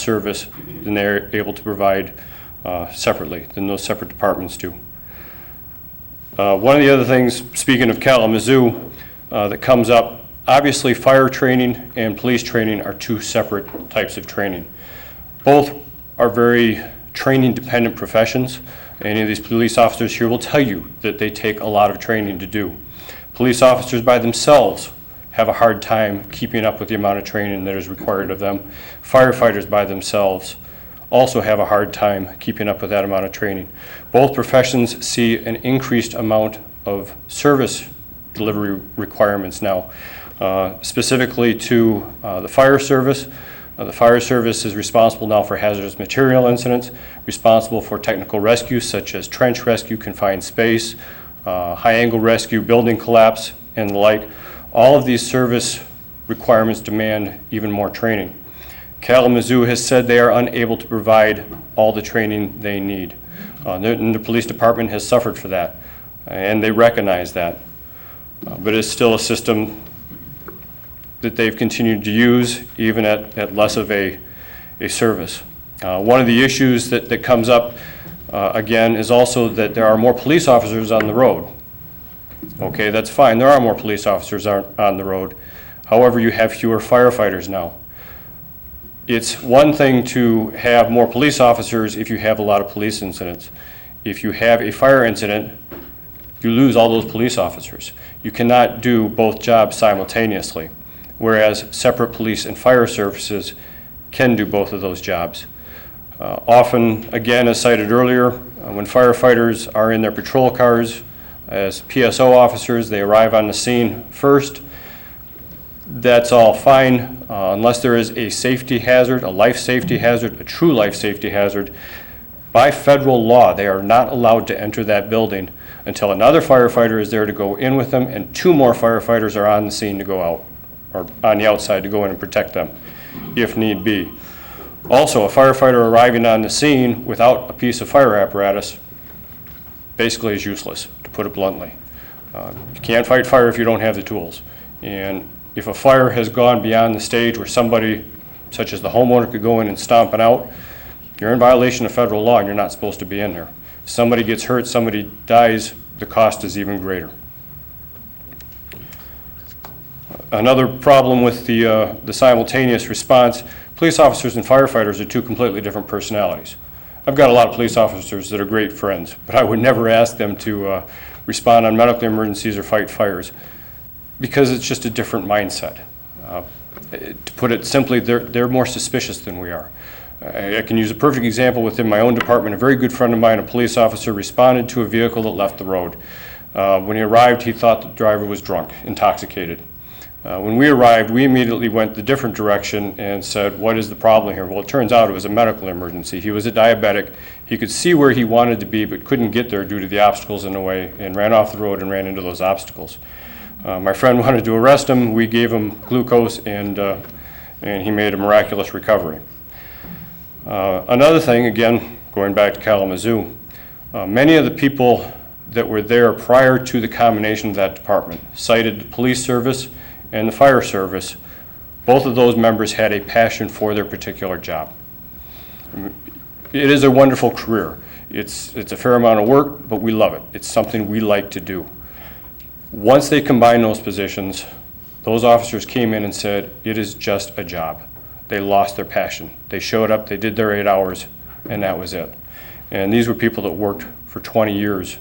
service than they're able to provide separately, than those separate departments do. One of the other things, speaking of Kalamazoo, that comes up, obviously fire training and police training are two separate types of training. Both are very training dependent professions. Any of these police officers here will tell you that they take a lot of training to do. Police officers by themselves have a hard time keeping up with the amount of training that is required of them. Firefighters by themselves also have a hard time keeping up with that amount of training. Both professions see an increased amount of service delivery requirements now, specifically to the fire service. The fire service is responsible now for hazardous material incidents, responsible for technical rescue such as trench rescue, confined space, high angle rescue, building collapse, and the like. All of these service requirements demand even more training. Kalamazoo has said they are unable to provide all the training they need. The police department has suffered for that, and they recognize that. But it's still a system that they've continued to use even at less of a service. One of the issues that comes up again is also that there are more police officers on the road. Okay, that's fine, there are more police officers on the road. However, you have fewer firefighters now. It's one thing to have more police officers if you have a lot of police incidents. If you have a fire incident, you lose all those police officers. You cannot do both jobs simultaneously, whereas separate police and fire services can do both of those jobs. Often, again, as cited earlier, when firefighters are in their patrol cars as PSO officers, they arrive on the scene first. That's all fine, unless there is a safety hazard, a life safety hazard, a true life safety hazard. By federal law, they are not allowed to enter that building until another firefighter is there to go in with them and two more firefighters are on the scene to go out, or on the outside to go in and protect them, if need be. Also, a firefighter arriving on the scene without a piece of fire apparatus basically is useless, to put it bluntly. You can't fight fire if you don't have the tools. And if a fire has gone beyond the stage where somebody, such as the homeowner, could go in and stomp it out, you're in violation of federal law and you're not supposed to be in there. If somebody gets hurt, somebody dies, the cost is even greater. Another problem with the simultaneous response, police officers and firefighters are two completely different personalities. I've got a lot of police officers that are great friends, but I would never ask them to respond on medical emergencies or fight fires because it's just a different mindset. To put it simply, they're more suspicious than we are. I can use a perfect example within my own department. A very good friend of mine, a police officer, responded to a vehicle that left the road. When he arrived, he thought the driver was drunk, intoxicated. When we arrived, we immediately went the different direction and said, what is the problem here? Well, it turns out it was a medical emergency. He was a diabetic. He could see where he wanted to be but couldn't get there due to the obstacles in the way and ran off the road and ran into those obstacles. My friend wanted to arrest him. We gave him glucose and he made a miraculous recovery. Another thing, again, going back to Kalamazoo, many of the people that were there prior to the combination of that department cited the police service and the fire service. Both of those members had a passion for their particular job. It is a wonderful career. It's a fair amount of work, but we love it. It's something we like to do. Once they combined those positions, those officers came in and said, it is just a job. They lost their passion. They showed up, they did their 8 hours, and that was it. And these were people that worked for 20 years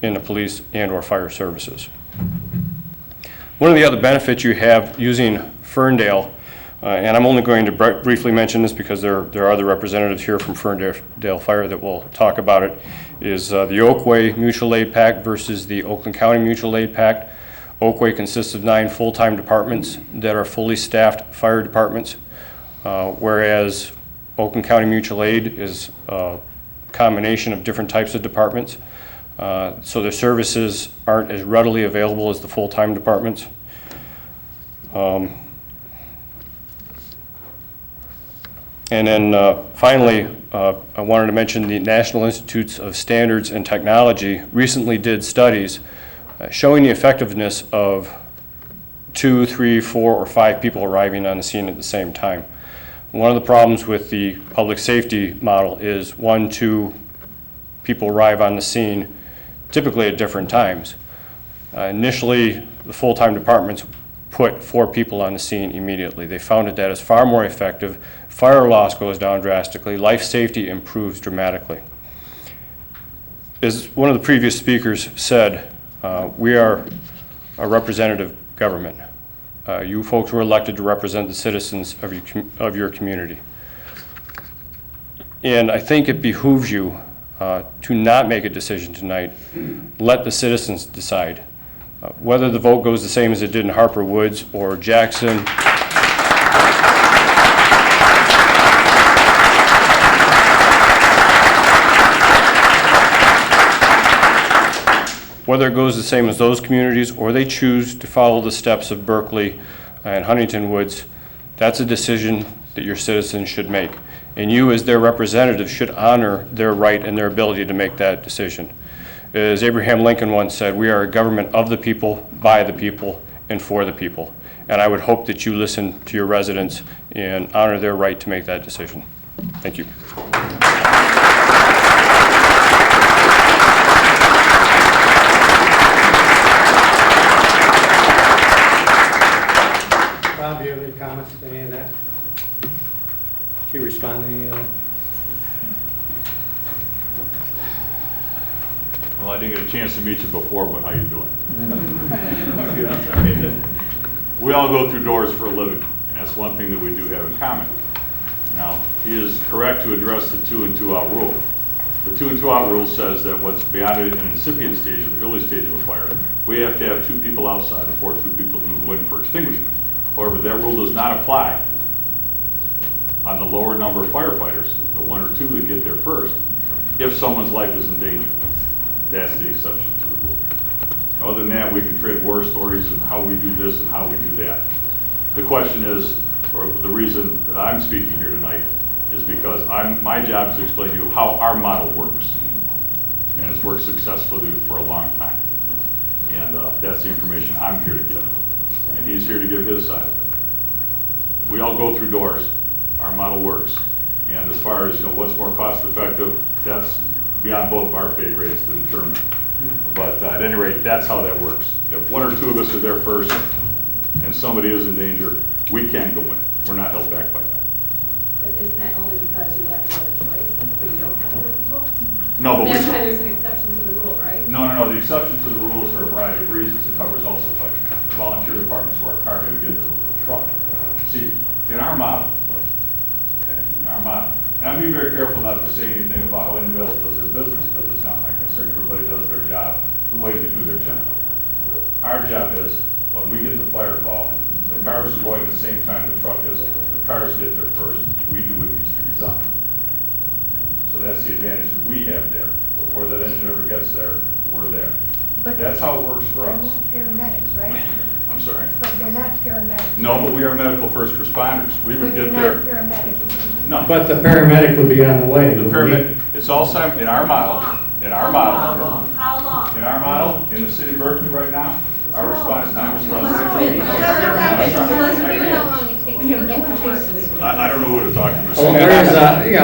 in the police and or fire services. One of the other benefits you have using Ferndale, and I'm only going to briefly mention this because there are other representatives here from Ferndale Fire that will talk about it, is the Oakway Mutual Aid Pact versus the Oakland County Mutual Aid Pact. Oakway consists of 9 full-time departments that are fully staffed fire departments, whereas Oakland County Mutual Aid is a combination of different types of departments. So their services aren't as readily available as the full-time departments. And then finally, I wanted to mention the National Institutes of Standards and Technology recently did studies showing the effectiveness of 2, 3, 4, or 5 people arriving on the scene at the same time. One of the problems with the public safety model is 1, 2 people arrive on the scene, typically at different times. Initially, the full-time departments put 4 people on the scene immediately. They found that is far more effective. Fire loss goes down drastically. Life safety improves dramatically. As one of the previous speakers said, we are a representative government. You folks were elected to represent the citizens of your community. And I think it behooves you to not make a decision tonight. Let the citizens decide. Whether the vote goes the same as it did in Harper Woods or Jackson, whether it goes the same as those communities or they choose to follow the steps of Berkeley and Huntington Woods, that's a decision that your citizens should make. And you, as their representative, should honor their right and their ability to make that decision. As Abraham Lincoln once said, we are a government of the people, by the people, and for the people. And I would hope that you listen to your residents and honor their right to make that decision. Thank you. Bob, do you have any comments to any of that? Can you respond to any of that? Well, I didn't get a chance to meet you before, but how you doing? We all go through doors for a living, and that's one thing that we do have in common. Now, he is correct to address the 2 and 2 out rule. The 2 and 2 out rule says that what's beyond an incipient stage, an early stage of a fire, we have to have 2 people outside before 2 people move in for extinguishment. However, that rule does not apply on the lower number of firefighters, the 1 or 2 that get there first, if someone's life is in danger. That's the exception to the rule. Other than that, we can trade war stories and how we do this and how we do that. The question is, or the reason that I'm speaking here tonight, is because my job is to explain to you how our model works. And it's worked successfully for a long time. And that's the information I'm here to give. And he's here to give his side of it. We all go through doors. Our model works. And as far as what's more cost effective, that's beyond both of our pay grades to determine. But at any rate, that's how that works. If 1 or 2 of us are there first and somebody is in danger, we can go in. We're not held back by that. But isn't that only because you have no other choice? If you don't have more people? No, but That's why there's an exception to the rule, right? No. The exception to the rule is for a variety of reasons. It covers also like volunteer departments where a car may get the truck. See, in our model, and I'm being very careful not to say anything about how anybody else does their business, because it's not my concern. Everybody does their job the way they do their job. Our job is, when we get the fire call, the cars are going the same time the truck is. The cars get there first. We do what needs to be done. So that's the advantage that we have there. Before that engine ever gets there, we're there. But that's how it works for they're us. not paramedics, right? I'm sorry? But they're not paramedics. No, but we are medical first responders. We would But get you're there. not paramedics. No. But the paramedic would be on the way. The pyramid, it's all in our model, in our model, How long? in our model, in the city of Berkeley right now, our response time is roughly. How long it takes to get to Berkeley? I don't know who to talk to. Oh,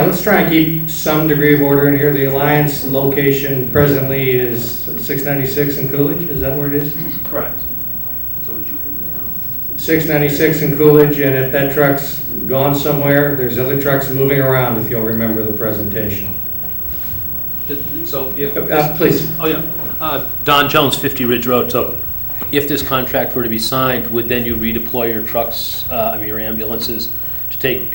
let's try and keep some degree of order in here. The Alliance location presently is 696 in Coolidge, is that where it is? Correct. 696 in Coolidge, and if that truck's gone somewhere, there's other trucks moving around, if you'll remember the presentation. So if, Please. oh yeah, Don Jones, 50 Ridge Road. So if this contract were to be signed, would then you redeploy your trucks, your ambulances to take,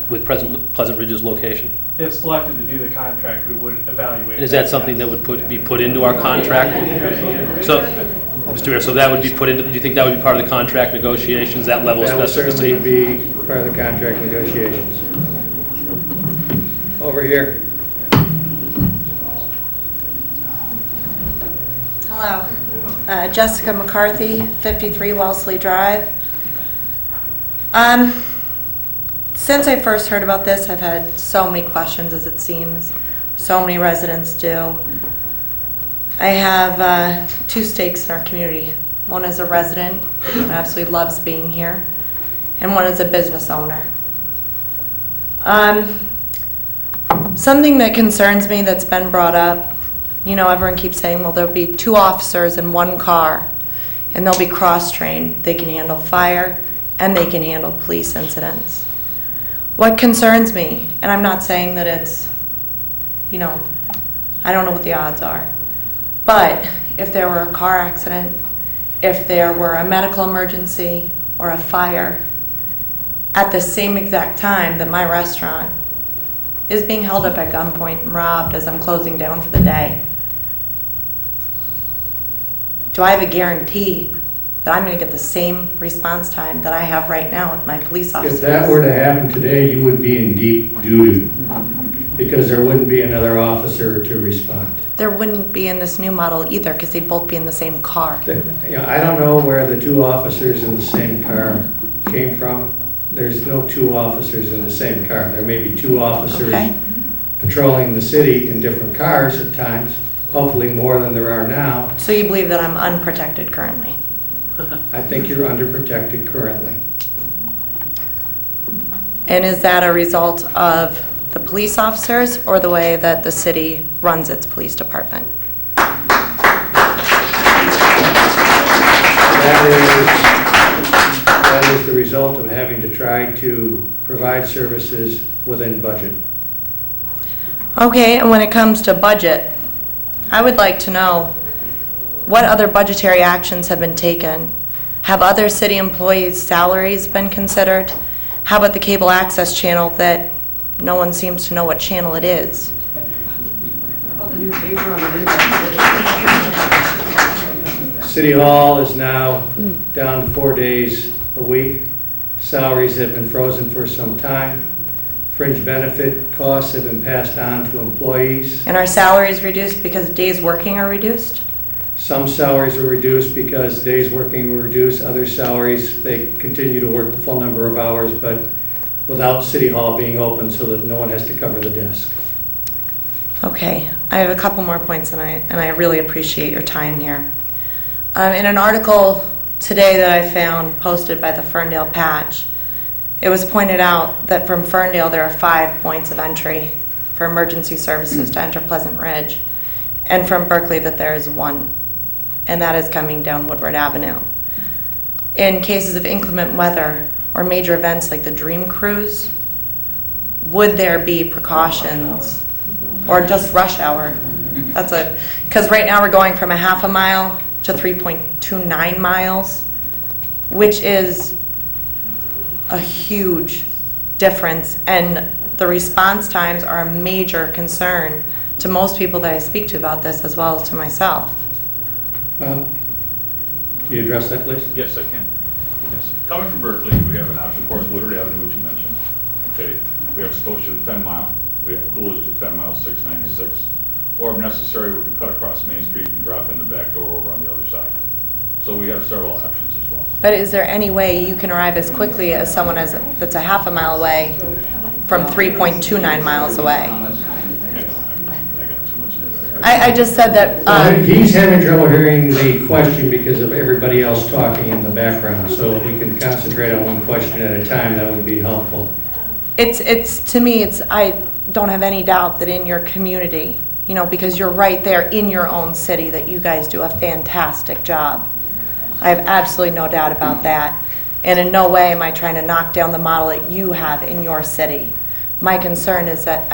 with Pleasant Ridge's location? If selected to do the contract, we would evaluate. And is that something that would be put into our contract? So, Mr. Mayor, so that would be put into, do you think that would be part of the contract negotiations, that level of That would certainly specificity? be part of the contract negotiations. Over here. Hello. Jessica McCarthy, 53 Wellesley Drive. Since I first heard about this, I've had so many questions, as it seems. So many residents do. I have 2 stakes in our community. One is a resident who absolutely loves being here, and one is a business owner. Something that concerns me that's been brought up, you know, everyone keeps saying, well, there'll be 2 officers in 1 car, and they'll be cross-trained. They can handle fire, and they can handle police incidents. What concerns me, and I'm not saying that it's, you know, I don't know what the odds are, but if there were a car accident, if there were a medical emergency or a fire, at the same exact time that my restaurant is being held up at gunpoint and robbed as I'm closing down for the day, do I have a guarantee that I'm going to get the same response time that I have right now with my police officers? If that were to happen today, you would be in deep doo-doo, because there wouldn't be another officer to respond. There wouldn't be in this new model either, because they'd both be in the same car. You know, I don't know where the 2 officers in the same car came from. There's no 2 officers in the same car. There may be 2 officers Okay. patrolling the city in different cars at times, hopefully more than there are now. So you believe that I'm unprotected currently? I think you're underprotected currently. And is that a result of the police officers or the way that the city runs its police department? That is the result of having to try to provide services within budget. Okay, and when it comes to budget, I would like to know what other budgetary actions have been taken. Have other city employees' salaries been considered? How about the cable access channel that no one seems to know what channel it is? City Hall is now down to 4 days a week. Salaries have been frozen for some time. Fringe benefit costs have been passed on to employees. And are salaries reduced because days working are reduced? Some salaries were reduced because days working were reduced. Other salaries, they continue to work the full number of hours, but without City Hall being open so that no one has to cover the desk. Okay, I have a couple more points, and I really appreciate your time here. In an article today that I found posted by the Ferndale Patch, it was pointed out that from Ferndale there are 5 points of entry for emergency services to enter Pleasant Ridge, and from Berkeley that there is 1, and that is coming down Woodward Avenue. In cases of inclement weather or major events like the Dream Cruise, would there be precautions or just rush hour? Because right now we're going from a half a mile to 3.29 miles, which is a huge difference, and the response times are a major concern to most people that I speak to about this, as well as to myself. Can you address that, please? Yes, I can. Yes. Coming from Berkeley, we have an option, of course, Woodward Avenue, which you mentioned. Okay, we have Scotia to 10 Mile, we have Coolidge to 10 Mile, 696. Or if necessary, we could cut across Main Street and drop in the back door over on the other side. So we have several options as well. But is there any way you can arrive as quickly as someone that's a half a mile away from 3.29 miles away? I got too much in the back. I just said that, He's having trouble hearing the question because of everybody else talking in the background. So if we can concentrate on one question at a time, that would be helpful. to me, I don't have any doubt that in your community, you know, because you're right there in your own city, that you guys do a fantastic job. I have absolutely no doubt about that. And in no way am I trying to knock down the model that you have in your city. My concern is that,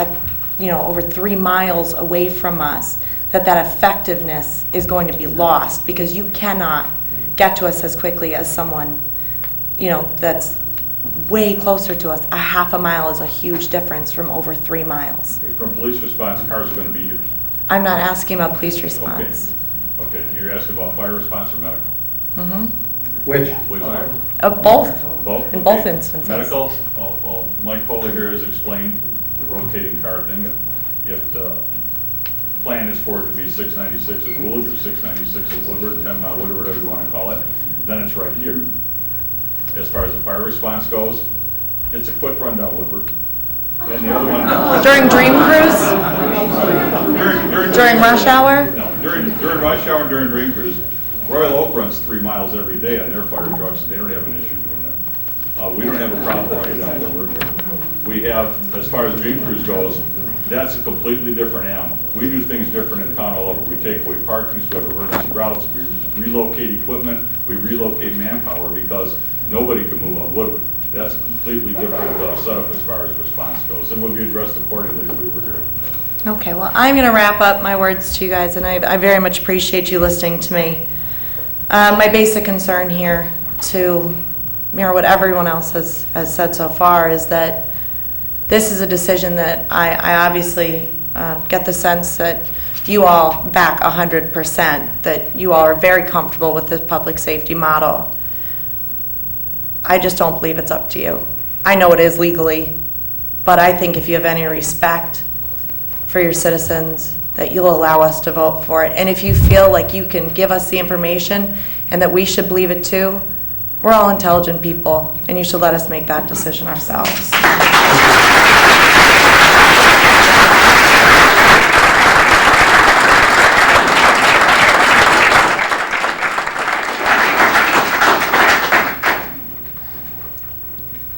over 3 miles away from us, that effectiveness is going to be lost, because you cannot get to us as quickly as someone, that's way closer to us. A half a mile is a huge difference from over 3 miles. Okay, from police response, cars are going to be here. I'm not asking about police response. Okay, you're asking about fire response or medical? Mm-hmm. Which? Which? Both. Both? In both Okay. instances. Medical, well, Mike Foley here has explained the rotating car thing. If the plan is for it to be 696 at Coolidge or 696 at Woodward, 10 Mile Woodward, whatever you want to call it, then it's right here. As far as the fire response goes, it's a quick run down Woodward. And the other one... During Dream Cruise? During rush hour? No, during rush hour and during Dream Cruise. Royal Oak runs 3 miles every day on their fire trucks, and they don't have an issue doing it. We don't have a problem running down Woodward. we have, as far as Dream Cruise goes, that's a completely different animal. We do things different in town all over. We take away parking, we have emergency routes, we relocate equipment, we relocate manpower because nobody can move on Woodward. That's a completely different setup as far as response goes, and would be addressed accordingly if we were here. Okay, well, I'm going to wrap up my words to you guys, and I very much appreciate you listening to me. My basic concern here, to mirror what everyone else has said so far, is that this is a decision that I obviously get the sense that you all back 100%, that you all are very comfortable with the public safety model. I just don't believe it's up to you. I know it is legally, but I think if you have any respect for your citizens, that you'll allow us to vote for it. And if you feel like you can give us the information and that we should believe it too, we're all intelligent people, and you should let us make that decision ourselves.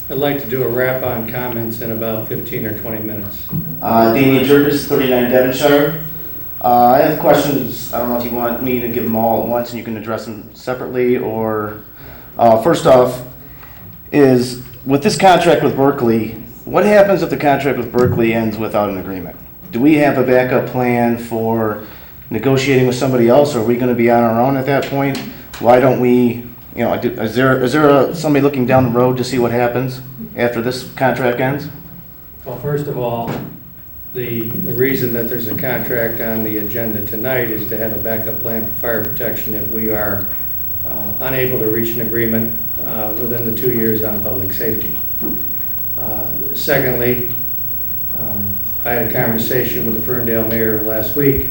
I'd like to do a wrap-on comments in about 15 or 20 minutes. Damian Jervis, 39 Devonshire. I have questions. I don't know if you want me to give them all at once and you can address them separately, or first off, is with this contract with Berkeley, what happens if the contract with Berkeley ends without an agreement? Do we have a backup plan for negotiating with somebody else, or are we going to be on our own at that point? Why don't we, is there somebody looking down the road to see what happens after this contract ends? Well, first of all, the reason that there's a contract on the agenda tonight is to have a backup plan for fire protection if we are unable to reach an agreement within the 2 years on public safety. Secondly, I had a conversation with the Ferndale mayor last week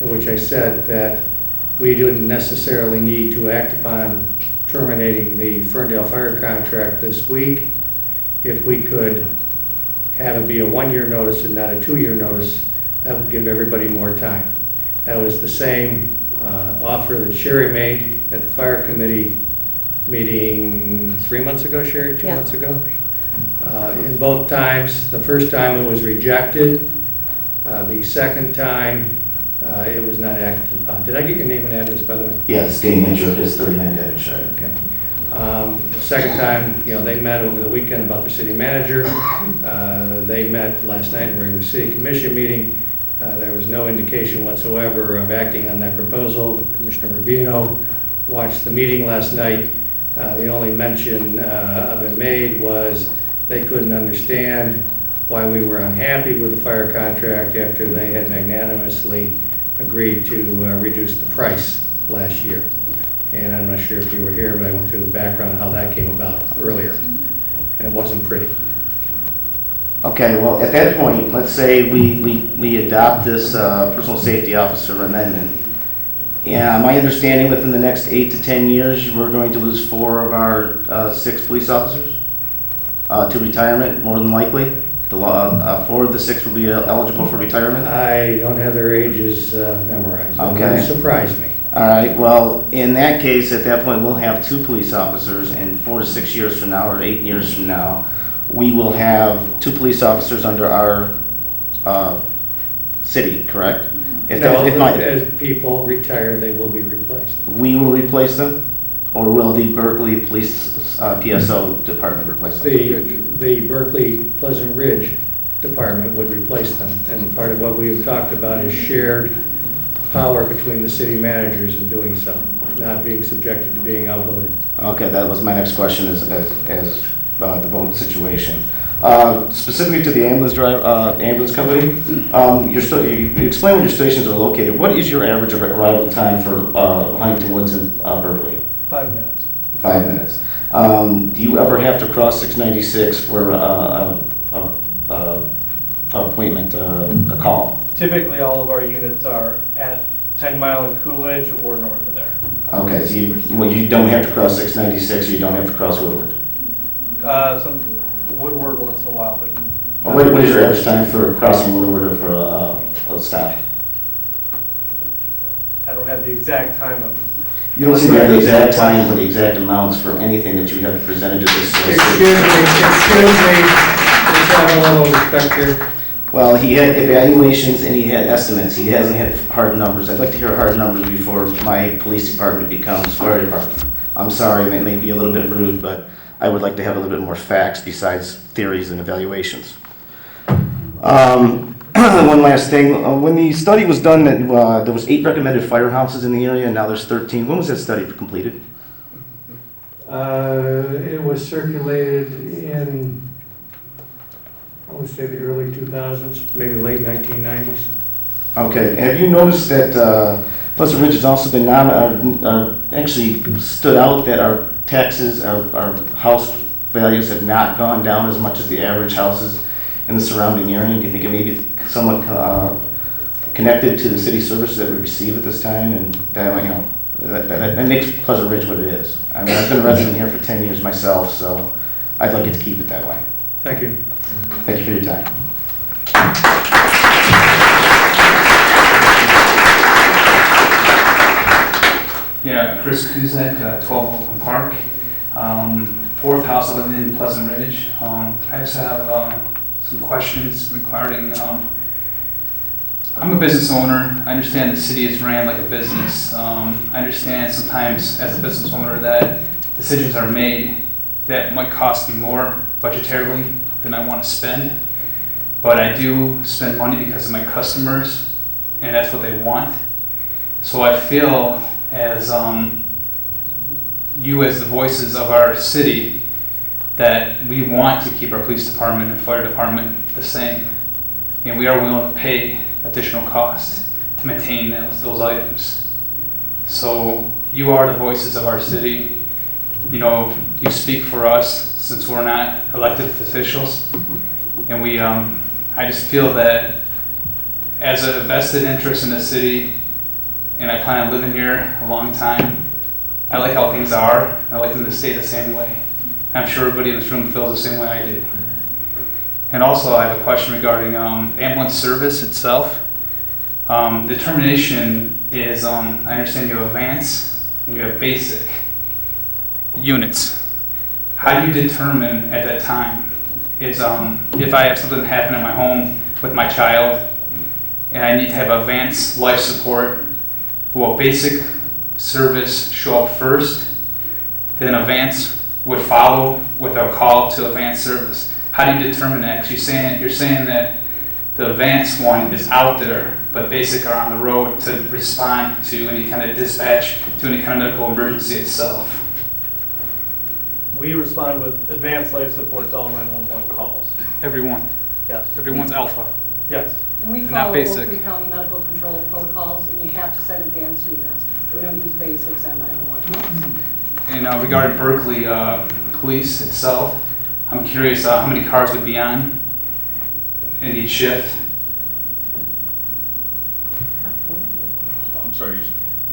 in which I said that we didn't necessarily need to act upon terminating the Ferndale fire contract this week. If we could have it be a 1-year notice and not a 2-year notice, that would give everybody more time. That was the same offer that Sherry made at the fire committee meeting 3 months ago, Sherry, 2 months ago. In both times, the first time it was rejected. The second time, it was not acted upon. Did I get your name and address, by the way? Yes, Damian Jervis, 39 Devonshire. Okay. Second time, they met over the weekend about the city manager. They met last night in a regular city commission meeting. There was no indication whatsoever of acting on that proposal. Commissioner Rubino watched the meeting last night. The only mention of it made was they couldn't understand why we were unhappy with the fire contract after they had magnanimously agreed to reduce the price last year. And I'm not sure if you were here, but I went through the background of how that came about earlier. And it wasn't pretty. Okay, well, at that point, let's say we adopt this personal safety officer amendment. Yeah, my understanding, within the next 8 to 10 years, we're going to lose 4 of our 6 police officers to retirement, more than likely. 4 of the 6 will be eligible for retirement. I don't have their ages memorized. Okay. It surprised me. All right, well, in that case, at that point, we'll have 2 police officers, and 4 to 6 years from now, or 8 years from now, we will have 2 police officers under our city, correct? As people retire, they will be replaced. We will replace them, or will the Berkeley Police PSO department replace them? The Berkeley Pleasant Ridge Department would replace them. And part of what we've talked about is shared power between the city managers in doing so, not being subjected to being outvoted. Okay, that was my next question, as the vote situation. Specifically to the ambulance company, you explain where your stations are located. What is your average arrival time for Huntington Woods and Berkeley? 5 minutes. 5 minutes. Do you ever have to cross 696 for appointment, a call? Typically, all of our units are at 10 Mile and Coolidge or north of there. Okay, so you don't have to cross 696, or you don't have to cross Woodward? Some Woodward once in a while, but What is your average time for crossing Woodward or for a stop? I don't have the exact time of. You don't seem to have the exact time or the exact amounts for anything that you have presented to this. Excuse me, have a little respect here. Well, he had evaluations and he had estimates. He hasn't had hard numbers. I'd like to hear hard numbers before my police department becomes fire department. I'm sorry, it may be a little bit rude, but I would like to have a little bit more facts besides theories and evaluations. One last thing. When the study was done, there was 8 recommended firehouses in the area, and now there's 13. When was that study completed? It was circulated in, I would say, the early 2000s, maybe late 1990s. Okay. Have you noticed that Pleasant Ridge has also been actually stood out that our taxes, our house values have not gone down as much as the average houses in the surrounding area? Do you think it may be somewhat connected to the city services that we receive at this time, and that, you know, that makes Pleasant Ridge what it is? I mean, I've been a resident here for 10 years myself, so I'd like it to keep it that way. Thank you. Thank you for your time. Yeah, Chris Kuzak, 12 Oakland Park. Fourth house I live in Pleasant Ridge. I just have some questions regarding, I'm a business owner. I understand the city is ran like a business. I understand sometimes as a business owner that decisions are made that might cost me more budgetarily than I want to spend. But I do spend money because of my customers, and that's what they want. So I feel as you as the voices of our city that we want to keep our police department and fire department the same. And we are willing to pay additional costs to maintain those items. So you are the voices of our city. You know, you speak for us since we're not elected officials. And we, I just feel that as a vested interest in the city, and I plan on living here a long time, I like how things are, and I like them to stay the same way. I'm sure everybody in this room feels the same way I do. And also, I have a question regarding ambulance service itself. The determination is, I understand you have advanced and you have basic units. How do you determine at that time is if I have something happen in my home with my child and I need to have advanced life support, will basic service show up first, then advanced would follow with a call to advanced service? How do you determine that? Because you're saying that the advanced one is out there, but basic are on the road to respond to any kind of dispatch, to any kind of medical emergency itself. We respond with advanced life support to all 911 calls. Everyone. Yes. Everyone's alpha. Yes. And we Not follow basic. Oakland County medical control protocols, and you have to set advanced units. We don't use basics on 911 calls. And regarding Berkeley Police itself, I'm curious how many cars would be on in each shift? I'm sorry,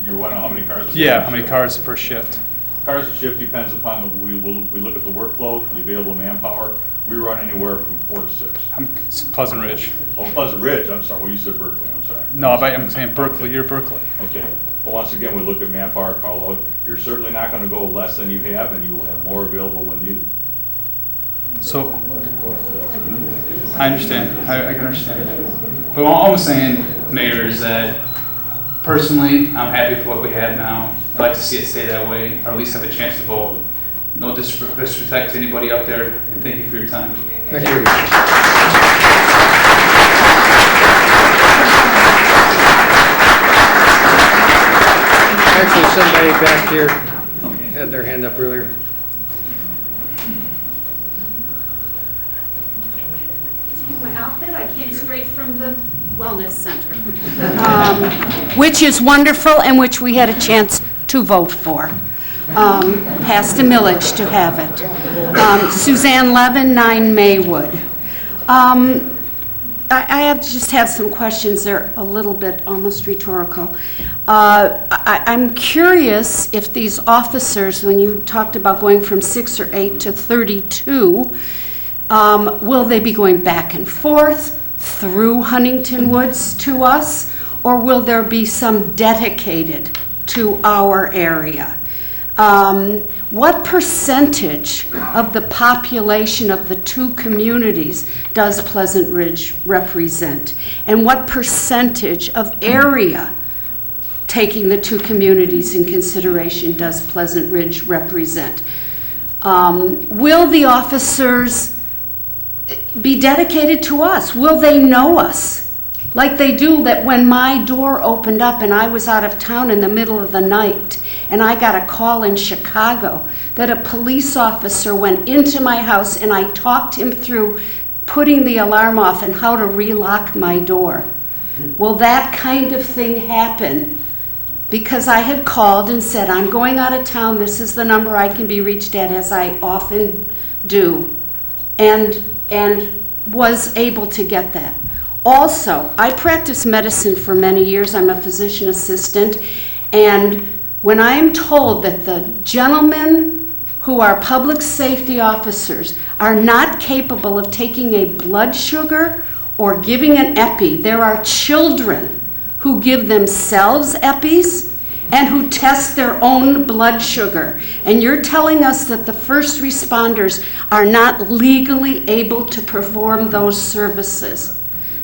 you're wondering how many cars? Yeah, how many cars per shift? Cars a shift depends upon, we look at the workload, the available manpower. We run anywhere from 4 to 6. It's Pleasant Ridge. Oh, Pleasant Ridge, I'm sorry, well, you said Berkeley, I'm sorry. No, but I'm saying Berkeley, you're Berkeley. Okay, well, once again, we look at manpower, car load. You're certainly not gonna go less than you have, and you will have more available when needed. So, I understand, I can understand. But all I'm saying, Mayor, is that personally, I'm happy with what we have now. I'd like to see it stay that way, or at least have a chance to vote. No disrespect to anybody up there, and thank you for your time. Thank you. Actually, somebody back here had their hand up earlier. Excuse my outfit, I came straight from the Wellness Center, which is wonderful and which we had a chance to vote for. Passed a millage to have it. Suzanne Levin, 9 Maywood. I just have some questions. They're a little bit almost rhetorical. I'm curious if these officers, when you talked about going from 6 or 8 to 32, will they be going back and forth through Huntington Woods to us, or will there be some dedicated to our area? What percentage of the population of the two communities does Pleasant Ridge represent? And what percentage of area, taking the two communities in consideration, does Pleasant Ridge represent? Will the officers be dedicated to us? Will they know us? Like they do that when my door opened up and I was out of town in the middle of the night and I got a call in Chicago that a police officer went into my house and I talked him through putting the alarm off and how to relock my door. Will that kind of thing happen? Because I had called and said, I'm going out of town, this is the number I can be reached at, as I often do, and was able to get that. Also, I practiced medicine for many years. I'm a physician assistant, and when I am told that the gentlemen who are public safety officers are not capable of taking a blood sugar or giving an epi, there are children who give themselves epis and who test their own blood sugar. And you're telling us that the first responders are not legally able to perform those services.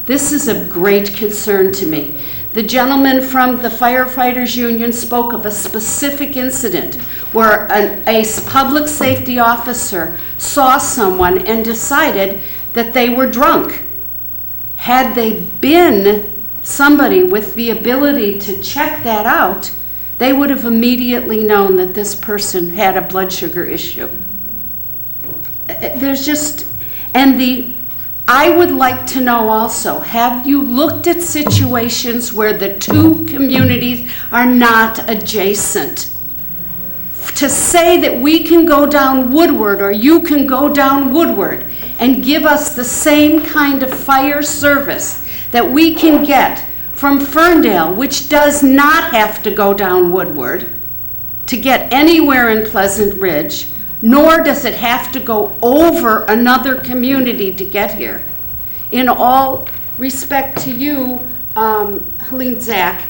This is of great concern to me. The gentleman from the Firefighters Union spoke of a specific incident where a public safety officer saw someone and decided that they were drunk. Had they been somebody with the ability to check that out, they would have immediately known that this person had a blood sugar issue. I would like to know also, have you looked at situations where the two communities are not adjacent? To say that we can go down Woodward or you can go down Woodward and give us the same kind of fire service that we can get from Ferndale, which does not have to go down Woodward to get anywhere in Pleasant Ridge, nor does it have to go over another community to get here. In all respect to you, Helene Zach,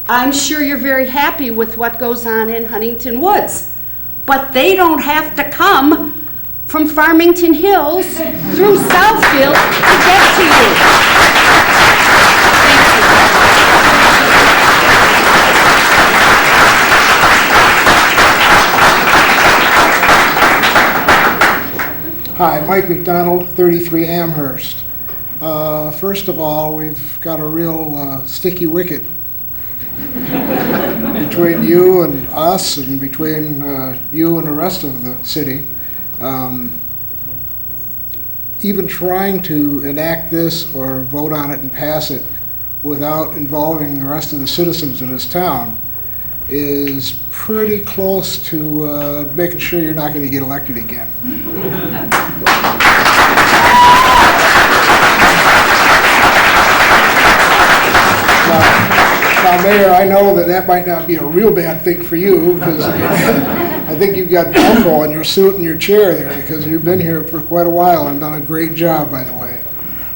I'm sure you're very happy with what goes on in Huntington Woods, but they don't have to come from Farmington Hills through Southfield to get to you. Hi, Mike McDonald, 33 Amherst. First of all, we've got a real sticky wicket between you and us and between you and the rest of the city. Even trying to enact this or vote on it and pass it without involving the rest of the citizens in this town is pretty close to making sure you're not going to get elected again. Now, Mayor, I know that might not be a real bad thing for you, because I think you've got Velcro on your suit and your chair there, because you've been here for quite a while and done a great job, by the way.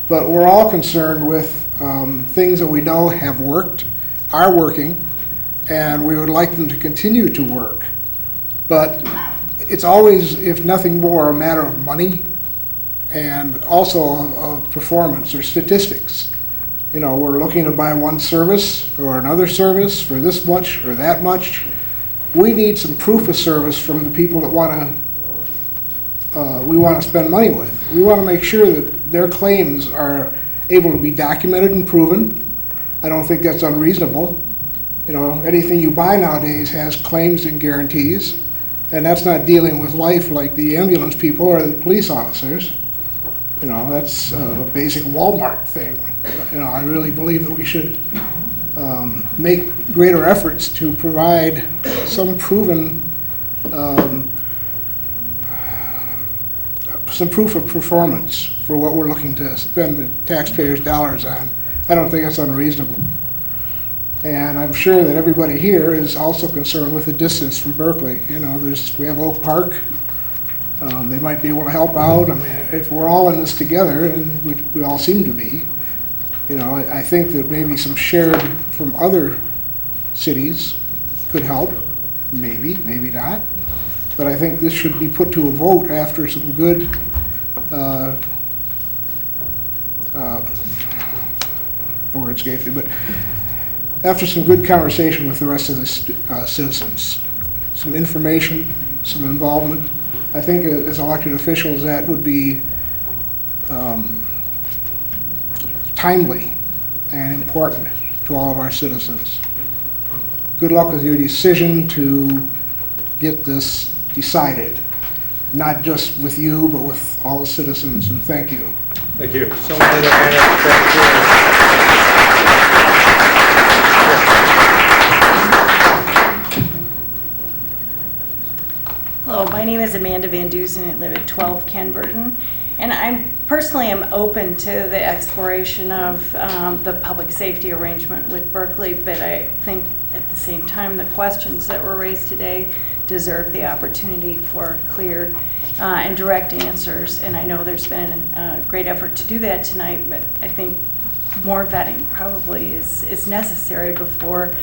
But we're all concerned with things that we know have worked, are working, and we would like them to continue to work. But it's always, if nothing more, a matter of money and also of performance or statistics. You know, we're looking to buy one service or another service for this much or that much. We need some proof of service from the people that we want to spend money with. We want to make sure that their claims are able to be documented and proven. I don't think that's unreasonable. You know, anything you buy nowadays has claims and guarantees, and that's not dealing with life like the ambulance people or the police officers. You know, that's a basic Walmart thing. You know, I really believe that we should make greater efforts to provide some proven, some proof of performance for what we're looking to spend the taxpayers' dollars on. I don't think that's unreasonable. And I'm sure that everybody here is also concerned with the distance from Berkeley. You know, we have Oak Park. They might be able to help out. I mean, if we're all in this together, and we all seem to be, you know, I think that maybe some shared from other cities could help. Maybe, maybe not. but I think this should be put to a vote after some good word escaped me, but after some good conversation with the rest of the citizens, some information, some involvement. I think as elected officials, that would be timely and important to all of our citizens. Good luck with your decision to get this decided, not just with you, but with all the citizens, and thank you. Thank you. Someone had a hand up back Hello, my name is Amanda Van Dusen. I live at 12 Ken Burton. And I personally am open to the exploration of the public safety arrangement with Berkeley, but I think at the same time the questions that were raised today deserve the opportunity for clear and direct answers. And I know there's been a great effort to do that tonight, but I think more vetting probably is necessary before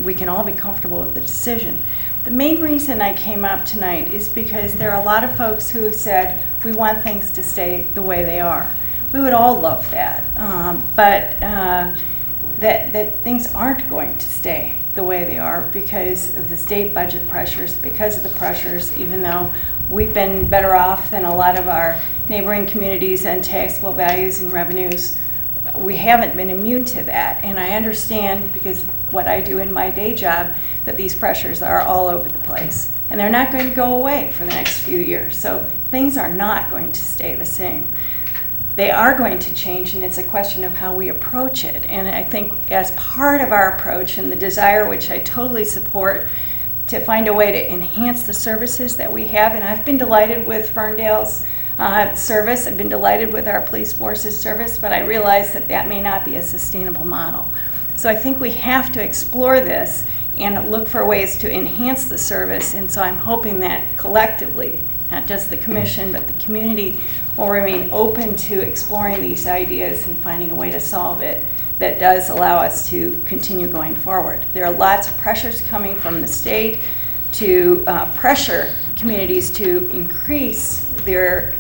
we can all be comfortable with the decision. The main reason I came up tonight is because there are a lot of folks who have said, we want things to stay the way they are. We would all love that, but that things aren't going to stay the way they are because of the state budget pressures, because of the pressures, even though we've been better off than a lot of our neighboring communities and taxable values and revenues. We haven't been immune to that, and I understand, because what I do in my day job, that these pressures are all over the place, and they're not going to go away for the next few years. So things are not going to stay the same. They are going to change, and it's a question of how we approach it. And I think as part of our approach and the desire, which I totally support, to find a way to enhance the services that we have, and I've been delighted with Ferndale's service. I've been delighted with our police force's service, but I realize that that may not be a sustainable model. So I think we have to explore this and look for ways to enhance the service. And so I'm hoping that collectively, not just the commission, but the community will remain open to exploring these ideas and finding a way to solve it that does allow us to continue going forward. There are lots of pressures coming from the state to pressure communities to increase their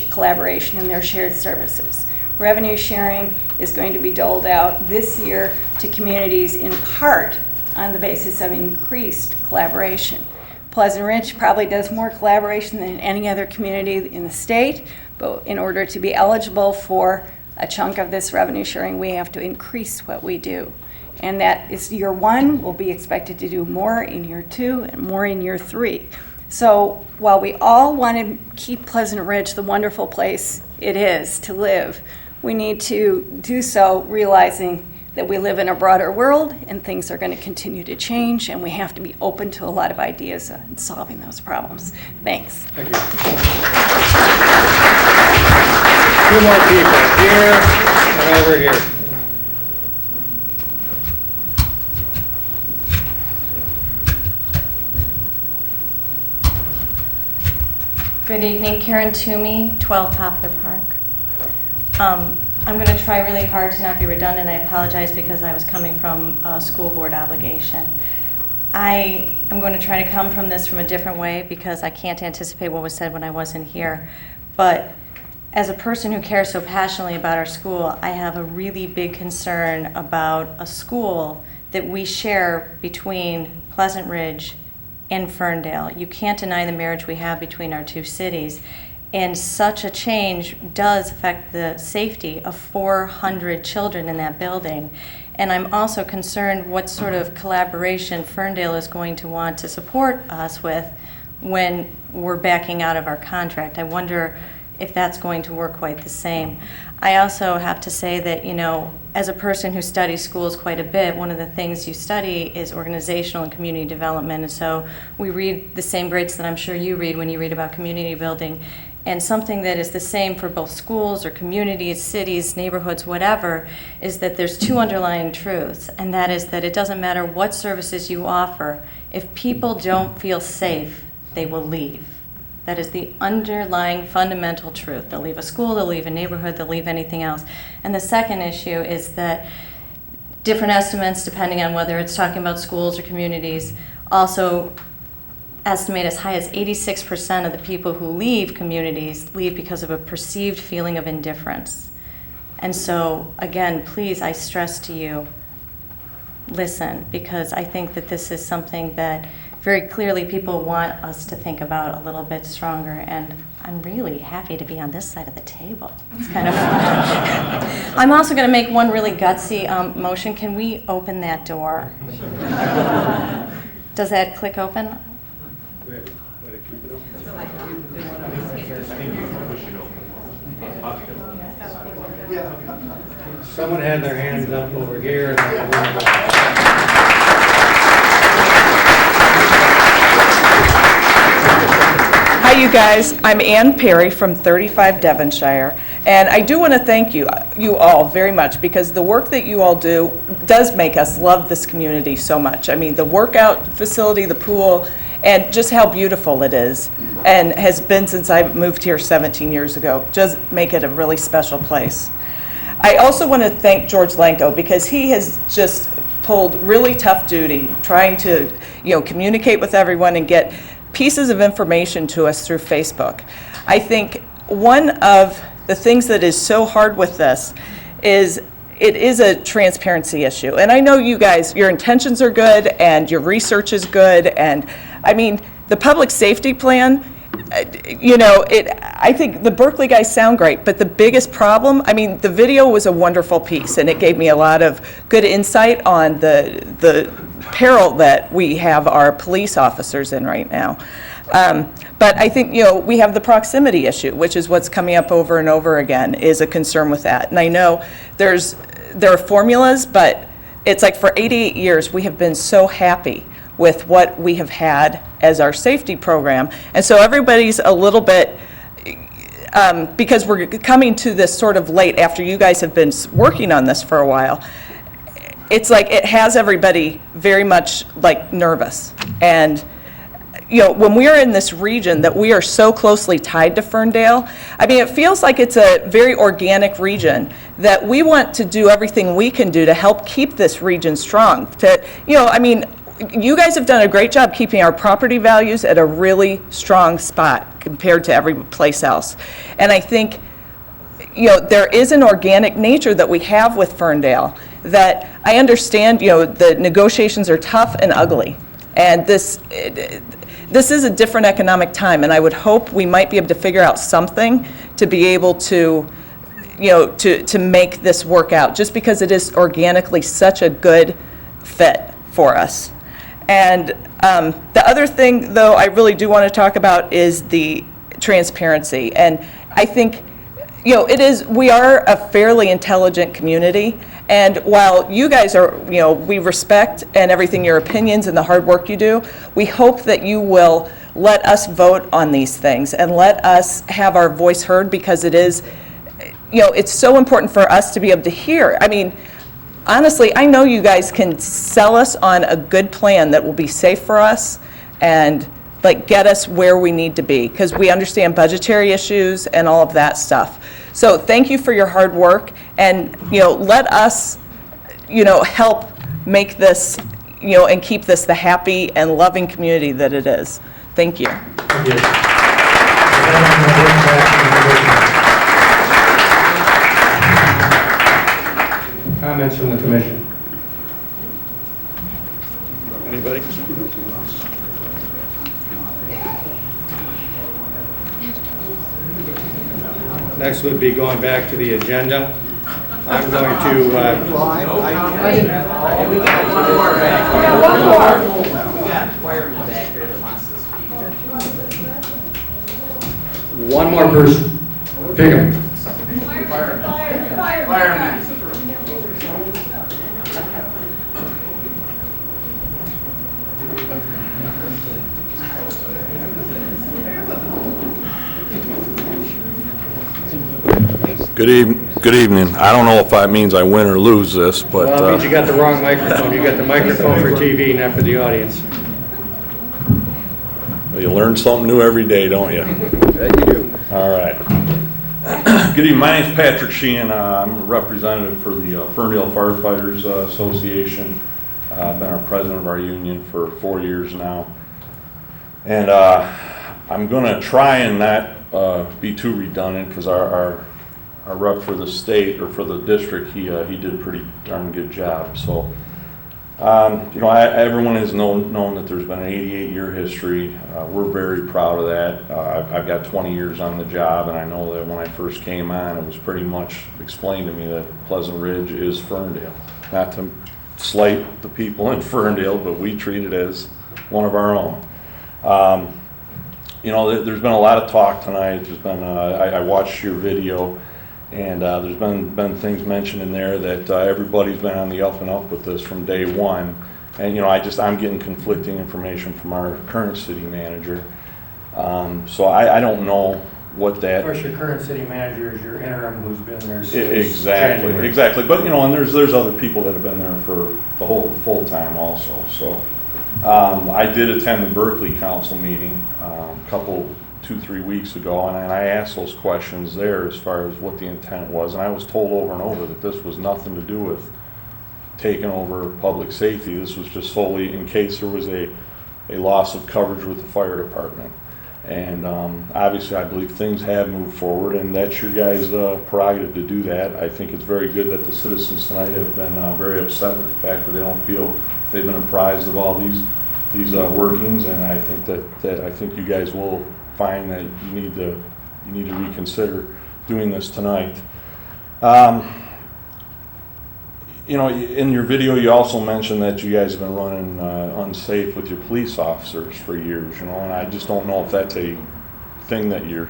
collaboration and their shared services. Revenue sharing is going to be doled out this year to communities in part on the basis of increased collaboration. Pleasant Ridge probably does more collaboration than any other community in the state, but in order to be eligible for a chunk of this revenue sharing, we have to increase what we do. And that is year one. We'll be expected to do more in year two and more in year three. So while we all want to keep Pleasant Ridge the wonderful place it is to live, we need to do so realizing that we live in a broader world and things are going to continue to change, and we have to be open to a lot of ideas in solving those problems. Thanks. Thank you. Two more people, here and over here. Good evening, Karen Toomey, 12 Poplar Park. I'm going to try really hard to not be redundant. I apologize because I was coming from a school board obligation. I am going to try to come from this from a different way because I can't anticipate what was said when I wasn't here. But as a person who cares so passionately about our school, I have a really big concern about a school that we share between Pleasant Ridge and Ferndale. You can't deny the marriage we have between our two cities. And such a change does affect the safety of 400 children in that building. And I'm also concerned what sort of collaboration Ferndale is going to want to support us with when we're backing out of our contract. I wonder if that's going to work quite the same. I also have to say that, you know, as a person who studies schools quite a bit, one of the things you study is organizational and community development. And so we read the same grades that I'm sure you read when you read about community building. And something that is the same for both schools or communities, cities, neighborhoods, whatever, is that there's two underlying truths. And that is that it doesn't matter what services you offer, if people don't feel safe, they will leave. That is the underlying fundamental truth. They'll leave a school, they'll leave a neighborhood, they'll leave anything else. And the second issue is that different estimates, depending on whether it's talking about schools or communities, also estimate as high as 86% of the people who leave communities leave because of a perceived feeling of indifference. And so, again, please, I stress to you, listen, because I think that this is something that very clearly people want us to think about a little bit stronger, and I'm really happy to be on this side of the table. It's kind of fun. I'm also going to make one really gutsy motion. Can we open that door? Does that click open? Someone had their hands up over here. Hi, you guys. I'm Ann Perry from 35 Devonshire, and I do want to thank you all very much, because the work that you all do does make us love this community so much. I mean, the workout facility, the pool, and just how beautiful it is, and has been since I moved here 17 years ago. Just make it a really special place. I also want to thank George Lanko, because he has just pulled really tough duty trying to, communicate with everyone and get pieces of information to us through Facebook. I think one of the things that is so hard with this is it is a transparency issue. And I know you guys, your intentions are good and your research is good. And I mean, the public safety plan, I think the Berkeley guys sound great, but the biggest problem, I mean, the video was a wonderful piece, and it gave me a lot of good insight on the peril that we have our police officers in right now. But I think, we have the proximity issue, which is what's coming up over and over again, is a concern with that. And I know there are formulas, but it's like for 88 years, we have been so happy with what we have had as our safety program. And so everybody's a little bit, because we're coming to this sort of late after you guys have been working on this for a while, it's like it has everybody very much like nervous. And when we are in this region that we are so closely tied to Ferndale, I mean, it feels like it's a very organic region that we want to do everything we can do to help keep this region strong. You guys have done a great job keeping our property values at a really strong spot compared to every place else. And I think, there is an organic nature that we have with Ferndale that I understand, the negotiations are tough and ugly. And this is a different economic time, and I would hope we might be able to figure out something to be able to, to make this work out, just because it is organically such a good fit for us. And the other thing, though, I really do want to talk about is the transparency. And I think, we are a fairly intelligent community. And while you guys are, we respect and everything, your opinions and the hard work you do, we hope that you will let us vote on these things and let us have our voice heard, because it is, it's so important for us to be able to hear. I mean, honestly, I know you guys can sell us on a good plan that will be safe for us and get us where we need to be, because we understand budgetary issues and all of that stuff. So thank you for your hard work, and let us help make this and keep this the happy and loving community that it is. Thank you. Thank you. Comments from the commission? Anybody? Next would be going back to the agenda. I'm going to... One more person. Pick him. Fireman. Good evening. I don't know if that means I win or lose this, but... Well, it means you got the wrong microphone. You got the microphone for TV, not for the audience. Well, you learn something new every day, don't you? Yeah, you do. All right. Good evening. My name's Patrick Sheehan. I'm a representative for the Ferndale Firefighters Association. I've been our president of our union for 4 years now. And I'm gonna try and not be too redundant, because our rep for the state, or for the district, he did a pretty darn good job. So, you know, everyone has known that there's been an 88-year history. We're very proud of that. I've got 20 years on the job, and I know that when I first came on, it was pretty much explained to me that Pleasant Ridge is Ferndale. Not to slight the people in Ferndale, but we treat it as one of our own. You know, there's been a lot of talk tonight. There's been, I watched your video, and there's been things mentioned in there that everybody's been on the up and up with this from day one. And, you know, I'm getting conflicting information from our current city manager. So I don't know what that. Of course, your current city manager is your interim who's been there since Exactly, January. exactly. But, you know, and there's other people that have been there for the whole full time also. So I did attend the Berkeley Council meeting a couple, 2-3 weeks ago, and I asked those questions there as far as what the intent was, and I was told over and over that this was nothing to do with taking over public safety. This was just solely in case there was a loss of coverage with the fire department. And obviously, I believe things have moved forward, and that's your guys' prerogative to do that. I think it's very good that the citizens tonight have been very upset with the fact that they don't feel they've been apprised of all these workings, and I think that I think you guys will find that you need to reconsider doing this tonight. You know, in your video, you also mentioned that you guys have been running unsafe with your police officers for years, you know, and I just don't know if that's a thing that you're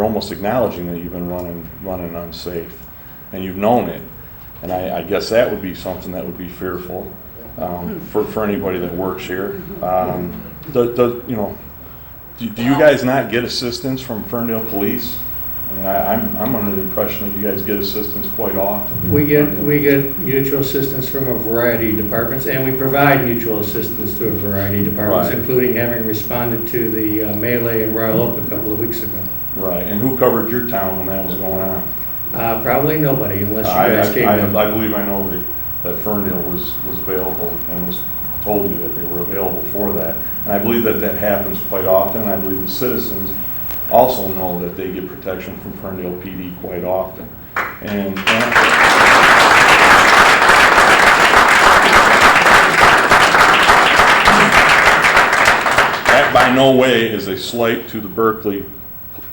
almost acknowledging that you've been running unsafe, and you've known it, and I guess that would be something that would be fearful for anybody that works here. Do you guys not get assistance from Ferndale Police? I mean, I'm under the impression that you guys get assistance quite often. We get mutual assistance from a variety of departments, and we provide mutual assistance to a variety of departments, Right. including having responded to the melee in Royal Oak a couple of weeks ago. Right, and who covered your town when that was going on? Probably nobody, unless you guys came in. I believe I know that Ferndale was available and was told you that they were available for that. And I believe that happens quite often. I believe the citizens also know that they get protection from Ferndale PD quite often. And that by no way is a slight to the Berkeley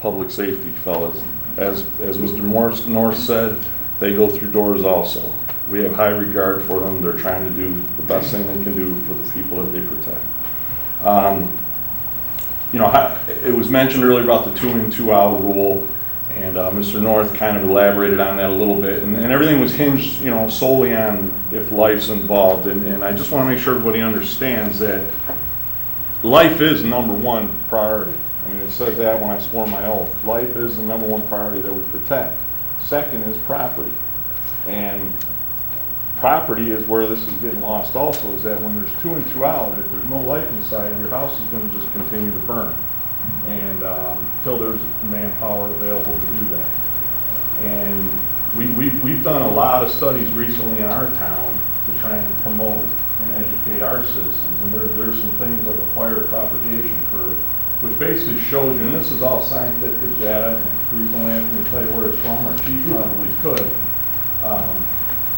public safety fellas. As Mr. North said, they go through doors also. We have high regard for them. They're trying to do the best thing they can do for the people that they protect. You know, it was mentioned earlier about the 2-in, 2-out rule, and Mr. North kind of elaborated on that a little bit, and everything was hinged, you know, solely on if life's involved, and I just want to make sure everybody understands that life is #1 priority. I mean, it says that when I swore my oath. Life is the #1 priority that we protect. Second is property, and property is where this is getting lost also, is that when there's 2-in, 2-out, if there's no life inside, your house is going to just continue to burn. And until there's manpower available to do that. And we've done a lot of studies recently in our town to try and promote and educate our citizens. And there's some things like a fire propagation curve, which basically shows you, and this is all scientific data, and please don't ask me to tell you where it's from, our chief probably could.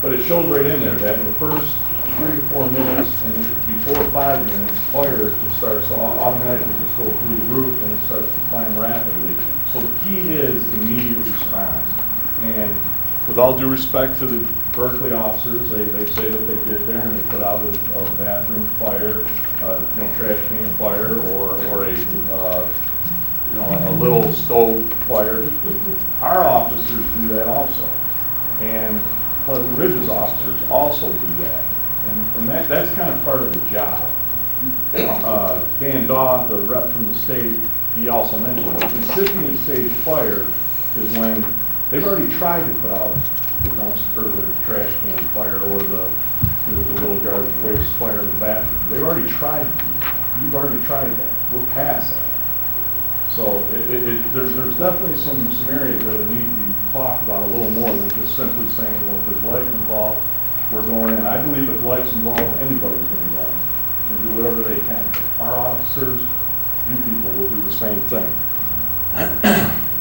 But it shows right in there that in the first 3 to 4 minutes and before 5 minutes, fire just starts to automatically just go through the roof and it starts to climb rapidly. So the key is immediate response. And with all due respect to the Berkeley officers, they say that they get there and they put out a bathroom fire, trash can fire, or a little stove fire. Our officers do that also. And Pleasant Ridge's officers also do that, and that's kind of part of the job. Dan Daw, the rep from the state, he also mentioned the incipient stage fire is when they've already tried to put out the dumpster, the trash can fire, or the little garbage waste fire in the bathroom. They've already tried. You've already tried that. We're past that. So there's definitely some areas that need to be talked about a little more than just simply saying, well, if there's life involved, we're going in. I believe if life's involved, anybody's going to go and do whatever they can. Our officers, you people will do the same thing.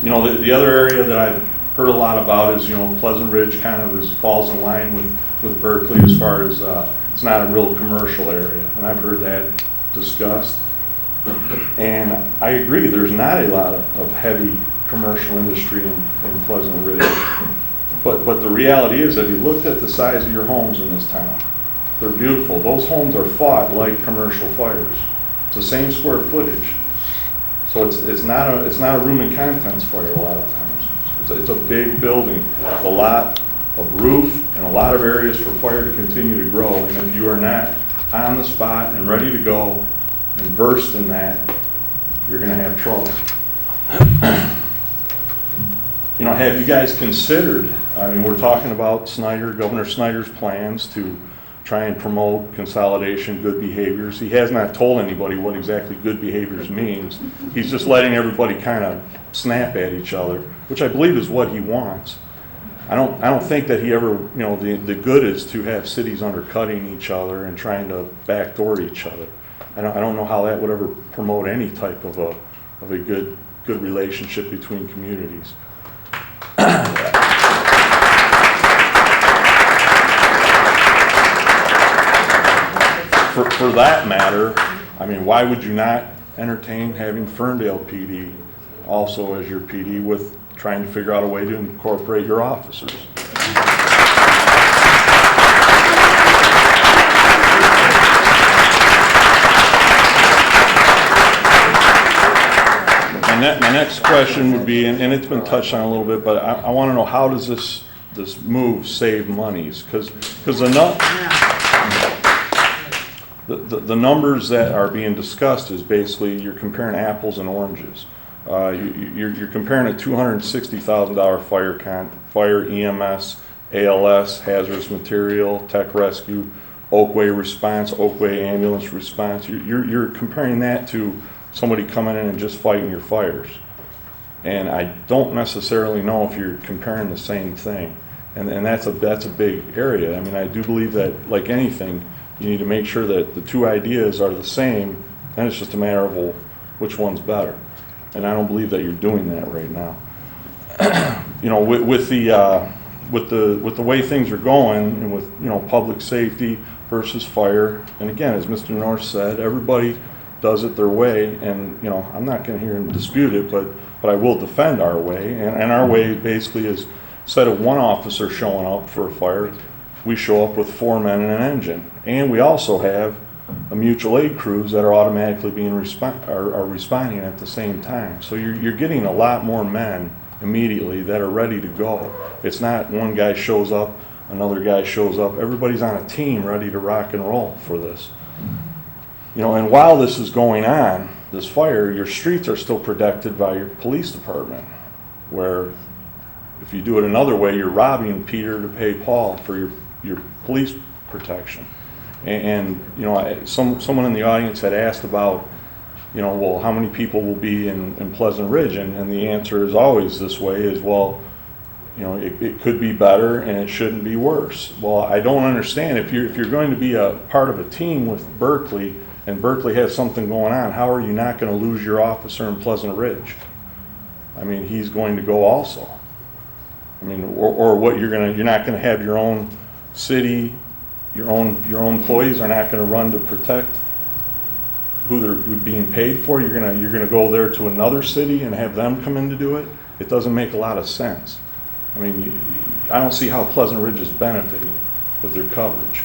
You know, the other area that I've heard a lot about is, you know, Pleasant Ridge kind of falls in line with Berkeley as far as it's not a real commercial area, and I've heard that discussed. And I agree, there's not a lot of heavy commercial industry in Pleasant Ridge. But the reality is that if you looked at the size of your homes in this town, they're beautiful. Those homes are fought like commercial fires. It's the same square footage. So it's not a room and contents fire a lot of times. It's a big building with a lot of roof and a lot of areas for fire to continue to grow. And if you are not on the spot and ready to go and versed in that, you're going to have trouble. You know, have you guys considered, I mean, we're talking about Governor Snyder's plans to try and promote consolidation, good behaviors. He has not told anybody what exactly good behaviors means. He's just letting everybody kind of snap at each other, which I believe is what he wants. I don't think that he ever, you know, the good is to have cities undercutting each other and trying to backdoor each other. I don't know how that would ever promote any type of a good relationship between communities. For that matter, I mean, why would you not entertain having Ferndale PD also as your PD with trying to figure out a way to incorporate your officers? My next question would be, and it's been touched on a little bit, but I want to know, how does this move save monies? Because the numbers that are being discussed is basically you're comparing apples and oranges. You're comparing a $260,000 fire EMS, ALS, hazardous material, tech rescue, Oakway response, Oakway ambulance response. You're comparing that to somebody coming in and just fighting your fires. And I don't necessarily know if you're comparing the same thing. And that's a big area. I mean, I do believe that, like anything, you need to make sure that the two ideas are the same, and it's just a matter of, well, which one's better. And I don't believe that you're doing that right now. You know, with the way things are going, and with, you know, public safety versus fire, and again, as Mr. North said, everybody does it their way, and, you know, I'm not going to hear him dispute it, but I will defend our way, and our way basically is, instead of one officer showing up for a fire, we show up with 4 men and an engine, and we also have a mutual aid crews that are automatically being responding at the same time. So you're getting a lot more men immediately that are ready to go. It's not one guy shows up, another guy shows up. Everybody's on a team ready to rock and roll for this. You know, and while this is going on, this fire, your streets are still protected by your police department, where if you do it another way, you're robbing Peter to pay Paul for your police protection. And you know, someone in the audience had asked about, you know, well, how many people will be in Pleasant Ridge? And the answer is always this way, is, well, you know, it could be better and it shouldn't be worse. Well, I don't understand, if you're going to be a part of a team with Berkeley, and Berkeley has something going on, how are you not going to lose your officer in Pleasant Ridge? I mean, he's going to go also. I mean, or what, you're not going to have your own city, your own employees are not going to run to protect who they're being paid for. You're going to go there to another city and have them come in to do it. It doesn't make a lot of sense. I mean, I don't see how Pleasant Ridge is benefiting with their coverage.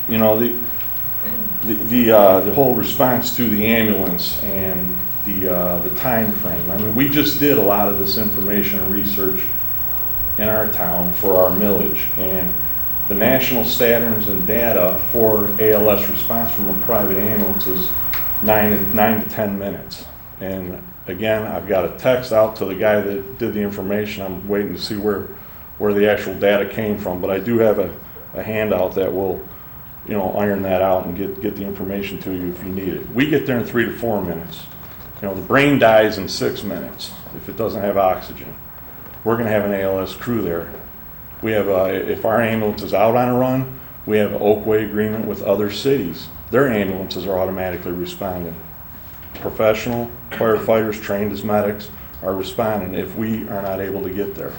You know, the whole response to the ambulance and the time frame. I mean, we just did a lot of this information and research in our town for our millage, and the national standards and data for ALS response from a private ambulance is 9 to 10 minutes. And again, I've got a text out to the guy that did the information. I'm waiting to see where the actual data came from, but I do have a handout that will, you know, iron that out and get the information to you if you need it. We get there in 3 to 4 minutes. You know, the brain dies in 6 minutes if it doesn't have oxygen. We're going to have an ALS crew there. We have, if our ambulance is out on a run, We have an Oakway agreement with other cities. Their ambulances are automatically responding. Professional firefighters trained as medics are responding if we are not able to get there.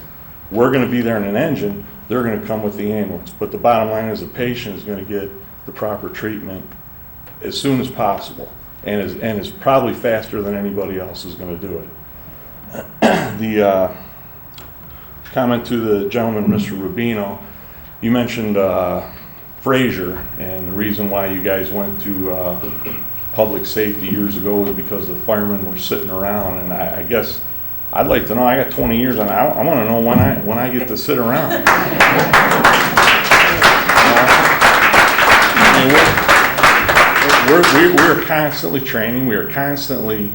We're going to be there in an engine, they're going to come with the ambulance. But the bottom line is the patient is going to get the proper treatment as soon as possible, and is probably faster than anybody else is going to do it. The comment to the gentleman, Mr. Rubino, you mentioned Fraser, and the reason why you guys went to public safety years ago was because the firemen were sitting around, and I guess I'd like to know. I got 20 years, and I want to know when I get to sit around. We're constantly training. We are constantly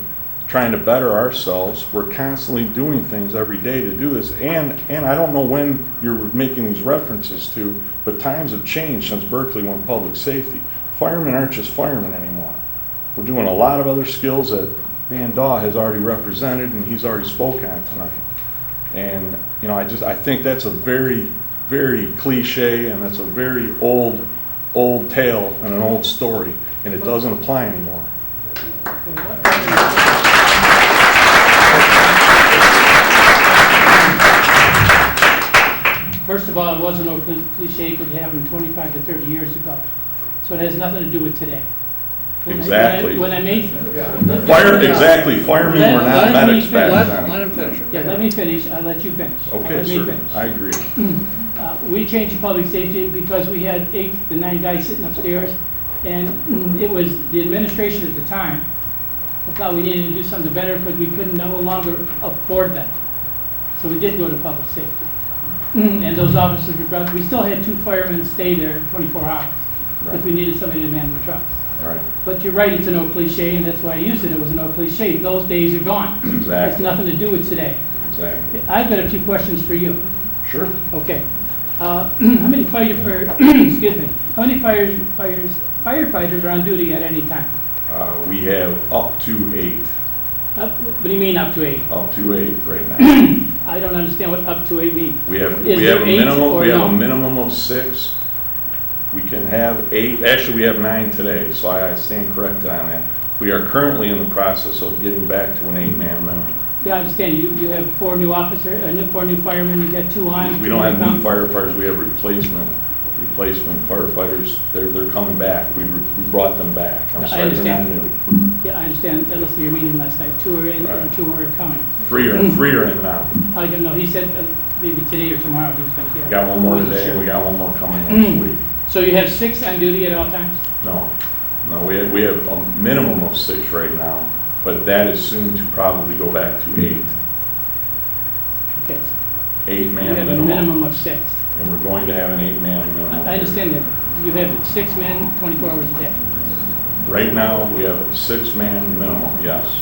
trying to better ourselves. We're constantly doing things every day to do this. And I don't know when you're making these references to, but times have changed since Berkeley went public safety. Firemen aren't just firemen anymore. We're doing a lot of other skills that Dan Daw has already represented and he's already spoke on tonight. And you know, I think that's a very, very cliche, and that's a very old tale and an old story, and it doesn't apply anymore. First of all, it wasn't a cliche, it could happen 25 to 30 years ago. So it has nothing to do with today. Exactly. When I made... Exactly. Firemen were not medics back then. Let him finish. Yeah, let me finish. I'll let you finish. Okay, sir. I agree. We changed public safety because we had 8 to 9 guys sitting upstairs, and it was the administration at the time. I thought we needed to do something better because we couldn't no longer afford that. So we did go to public safety. And those officers were brought, we still had 2 firemen stay there 24 hours because we needed somebody to man the trucks. Right. But you're right, it's an old cliche, and that's why I used it. It was an old cliche. Those days are gone. Exactly. It's nothing to do with today. Exactly. I've got a few questions for you. Sure. Okay. How many excuse me, how many firefighters are on duty at any time? We have up to 8. What do you mean up to 8? Up to 8 right now. I don't understand what up to 8 means. We have Is a there 8 minimum. or We have no? a minimum of 6. We can have 8. Actually, we have 9 today, so I stand corrected on that. We are currently in the process of getting back to an 8-man minimum. Yeah, I understand. You have 4 new officers, 4 new firemen. You got 2 on. We don't have new firefighters. We have replacement firefighters. They're coming back. We brought them back. I'm I sorry, understand. they're not new. Yeah, I understand. I listened to your meeting last night. 2 are in and 2 are coming. 3 are in now. I don't know. He said maybe today or tomorrow he was going to get. We got one more I wasn't today, sure. and we got one more coming next week. So you have 6 on duty at all times? No, we have a minimum of 6 right now, but that is soon to probably go back to 8. Okay. 8-man You have a minimum of 6. And we're going to have an 8-man minimum. I understand that. You have 6 men, 24 hours a day. Right now, we have a 6-man minimum, yes.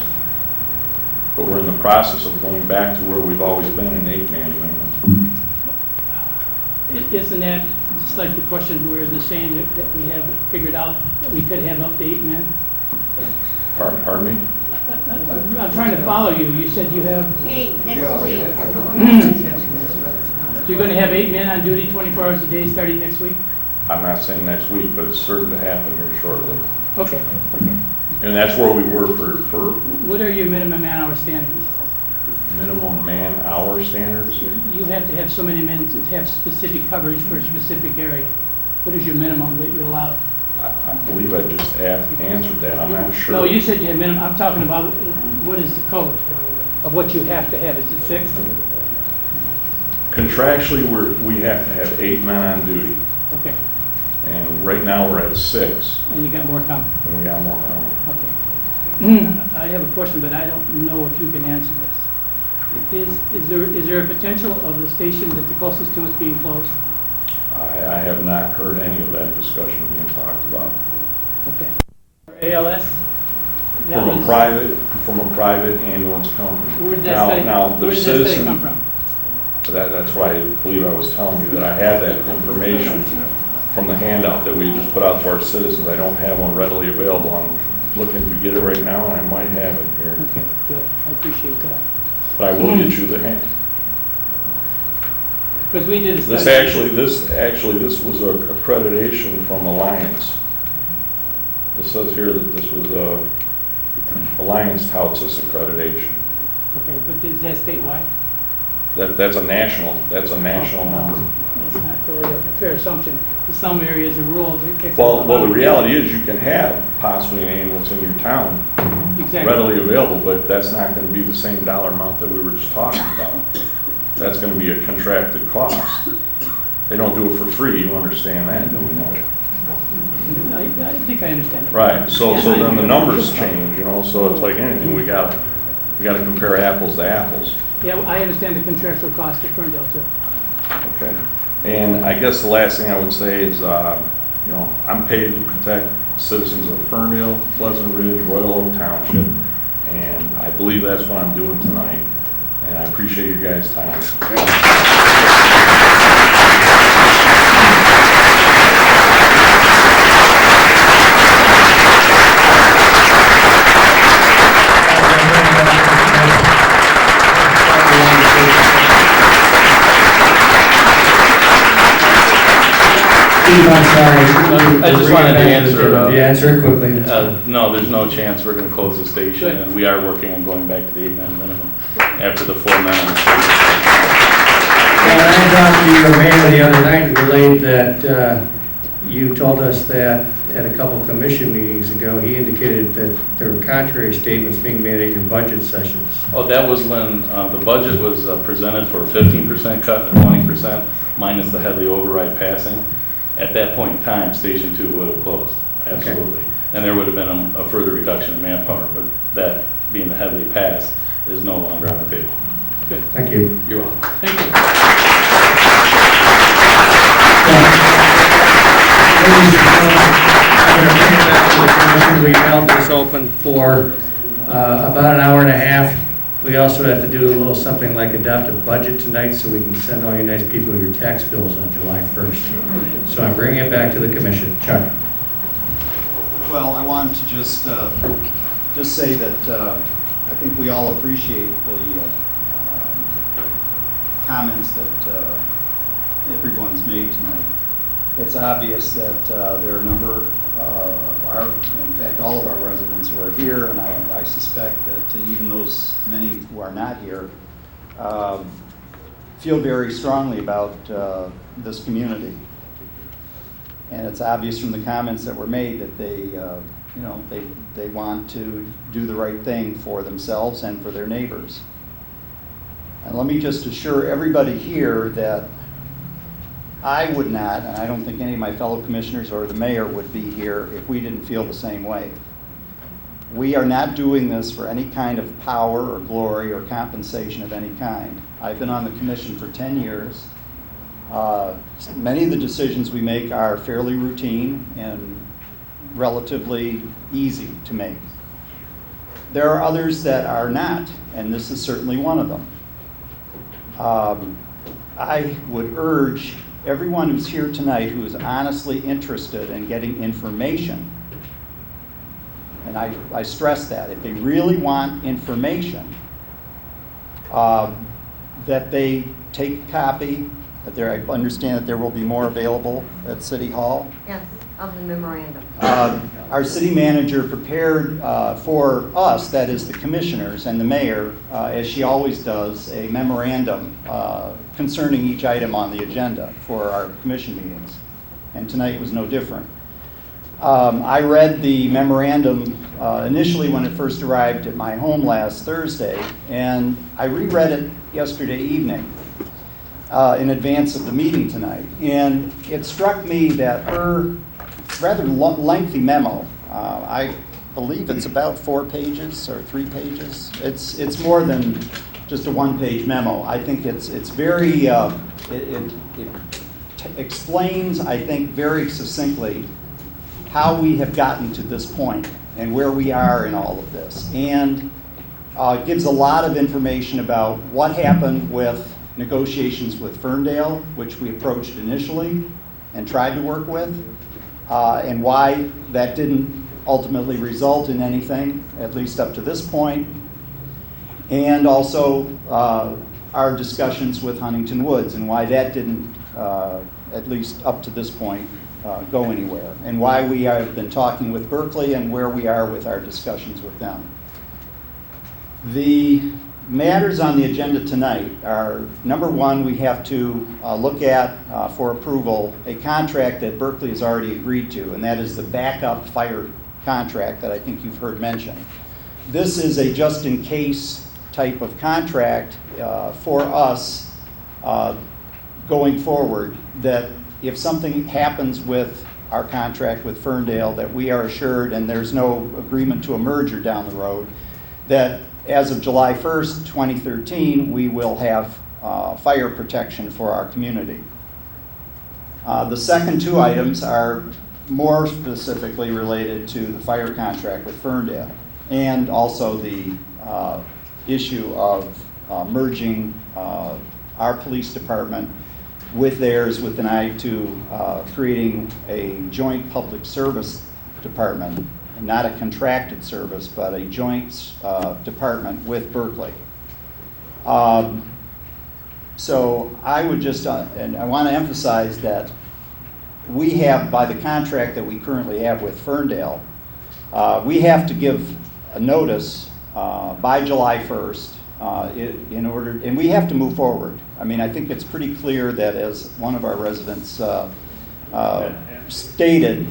But we're in the process of going back to where we've always been, an 8-man minimum. Isn't that just like the question where they're saying that we have figured out that we could have up to 8 men? Pardon me? I'm trying to follow you. You said you have... 8 next week. So you're going to have 8 men on duty 24 hours a day starting next week? I'm not saying next week, but it's certain to happen here shortly. Okay. And that's where we were for What are your minimum man-hour standards? minimum man-hour standards. You have to have so many men to have specific coverage for a specific area. What is your minimum that you allow? I believe I just answered that. I'm not sure. No, you said you had minimum. I'm talking about what is the code of what you have to have. Is it 6? Contractually, we have to have 8 men on duty. Okay. And right now, we're at 6. And you got more coming? And we got more coming. Okay. I have a question, but I don't know if you can answer this. Is there a potential of the station that the closest to us being closed? I have not heard any of that discussion being talked about. Okay. For ALS? From a private ambulance company. Where did that study come from? That's why I believe I was telling you that I have that information from the handout that we just put out to our citizens. I don't have one readily available. I'm looking to get it right now, and I might have it here. Okay, good. I appreciate that. But I will get you the hand. Because we did a study. This was accreditation from Alliance. It says here that this was Alliance touts this accreditation. Okay, but is that statewide? That's a national number. It's not really a fair assumption. In some areas, the rules. Well, the reality is you can have possibly an ambulance in your town Exactly. readily available, but that's not going to be the same dollar amount that we were just talking about. That's going to be a contracted cost. They don't do it for free, you understand that, don't you know? I think I understand. Right, so Yeah, then the numbers change, so it's like anything, we gotta compare apples to apples. Yeah, I understand the contractual cost of Ferndale too. Okay. And I guess the last thing I would say is, I'm paid to protect citizens of Ferndale, Pleasant Ridge, Royal Oak Township, and I believe that's what I'm doing tonight. And I appreciate your guys' time. Steve, I'm sorry. I just wanted to answer. You answer it quickly. No, there's no chance we're going to close the station, and we are working on going back to the 8-man minimum after the 4-man. When I talked to your mayor the other night, relayed that you told us that at a couple commission meetings ago, he indicated that there were contrary statements being made at your budget sessions. Oh, that was when the budget was presented for a 15% cut and 20% minus the Headley override passing. At that point in time, Station 2 would have closed, absolutely. Okay. And there would have been a further reduction in manpower, but that being the Headley pass is no longer on the table. Good. Thank you. You're welcome. Thank you. We held this open for about an hour and a half. We also have to do a little something like adopt a budget tonight so we can send all you nice people your tax bills on July 1st. So I'm bringing it back to the commission. Chuck. Well, I wanted to just say that I think we all appreciate the comments that everyone's made tonight. It's obvious that there are a number in fact, all of our residents who are here, and I suspect that even those many who are not here, feel very strongly about this community. And it's obvious from the comments that were made that they want to do the right thing for themselves and for their neighbors. And let me just assure everybody here that I would not, and I don't think any of my fellow commissioners or the mayor would be here if we didn't feel the same way. We are not doing this for any kind of power or glory or compensation of any kind. I've been on the commission for 10 years. Many of the decisions we make are fairly routine and relatively easy to make. There are others that are not, and this is certainly one of them. I would urge everyone who's here tonight who is honestly interested in getting information, and I stress that, if they really want information, that they take a copy. I understand that there will be more available at City Hall. Yes, of the memorandum. Our city manager prepared for us, that is the commissioners and the mayor, as she always does, a memorandum concerning each item on the agenda for our commission meetings. And tonight was no different. I read the memorandum initially when it first arrived at my home last Thursday, and I reread it yesterday evening in advance of the meeting tonight. And it struck me that her rather lengthy memo, I believe it's about 4 pages or 3 pages. It's more than just a one-page memo. I think it's very, it explains, I think, very succinctly how we have gotten to this point and where we are in all of this. And gives a lot of information about what happened with negotiations with Ferndale, which we approached initially and tried to work with, and why that didn't ultimately result in anything, at least up to this point. And also our discussions with Huntington Woods and why that didn't, at least up to this point, go anywhere, and why we have been talking with Berkeley and where we are with our discussions with them. The matters on the agenda tonight are, number one, we have to look at, for approval, a contract that Berkeley has already agreed to, and that is the backup fire contract that I think you've heard mentioned. This is a just-in-case type of contract for us going forward, that if something happens with our contract with Ferndale, that we are assured, and there's no agreement to a merger down the road, that as of July 1st, 2013, we will have fire protection for our community. The second two items are more specifically related to the fire contract with Ferndale, and also the issue of merging our police department with theirs, with an eye to creating a joint public service department, not a contracted service, but a joint department with Berkeley. So I would just, and I want to emphasize that we have, by the contract that we currently have with Ferndale, we have to give a notice by July 1st in order, and we have to move forward. I mean, I think it's pretty clear that, as one of our residents stated,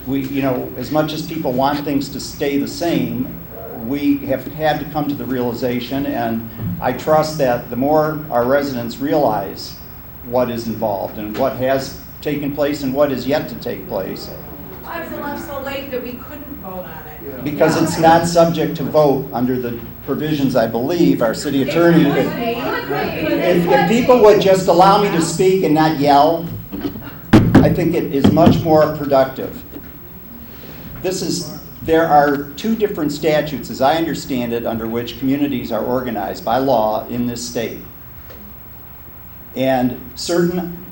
we, you know, as much as people want things to stay the same, we have had to come to the realization, and I trust that the more our residents realize what is involved and what has taken place and what is yet to take place. Why was it left so late that we couldn't vote on it? Because it's not subject to vote under the provisions, I believe, our city attorney. If people would just allow me to speak and not yell, I think it is much more productive. There are two different statutes, as I understand it, under which communities are organized by law in this state. And certain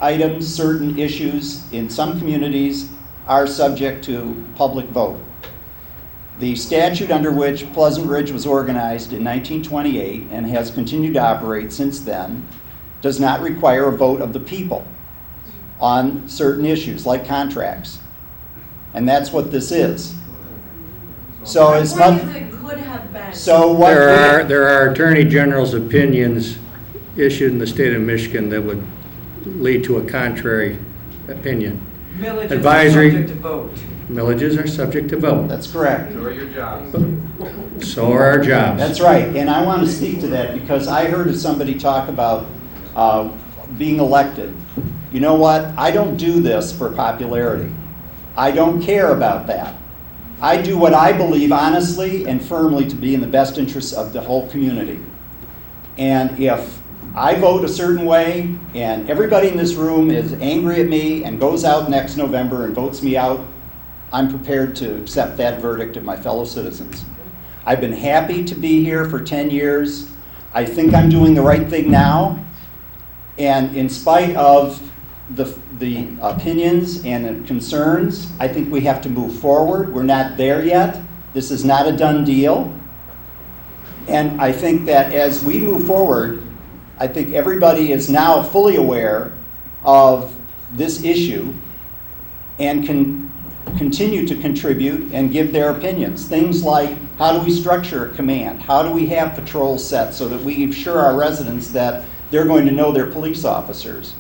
items, certain issues in some communities are subject to public vote. The statute under which Pleasant Ridge was organized in 1928 and has continued to operate since then does not require a vote of the people on certain issues like contracts. And that's what this is. So as much, so what There are Attorney General's opinions issued in the state of Michigan that would lead to a contrary opinion. Villages Advisory. are subject to vote. Villages are subject to vote. That's correct. So are your jobs. So are our jobs. That's right, and I want to speak to that because I heard somebody talk about being elected. You know what? I don't do this for popularity. I don't care about that. I do what I believe honestly and firmly to be in the best interests of the whole community. And if I vote a certain way and everybody in this room is angry at me and goes out next November and votes me out, I'm prepared to accept that verdict of my fellow citizens. I've been happy to be here for 10 years. I think I'm doing the right thing now. And in spite of the opinions and concerns, I think we have to move forward. We're not there yet. This is not a done deal. And I think that as we move forward, I think everybody is now fully aware of this issue and can continue to contribute and give their opinions. Things like, how do we structure a command? How do we have patrols set so that we assure our residents that they're going to know their police officers?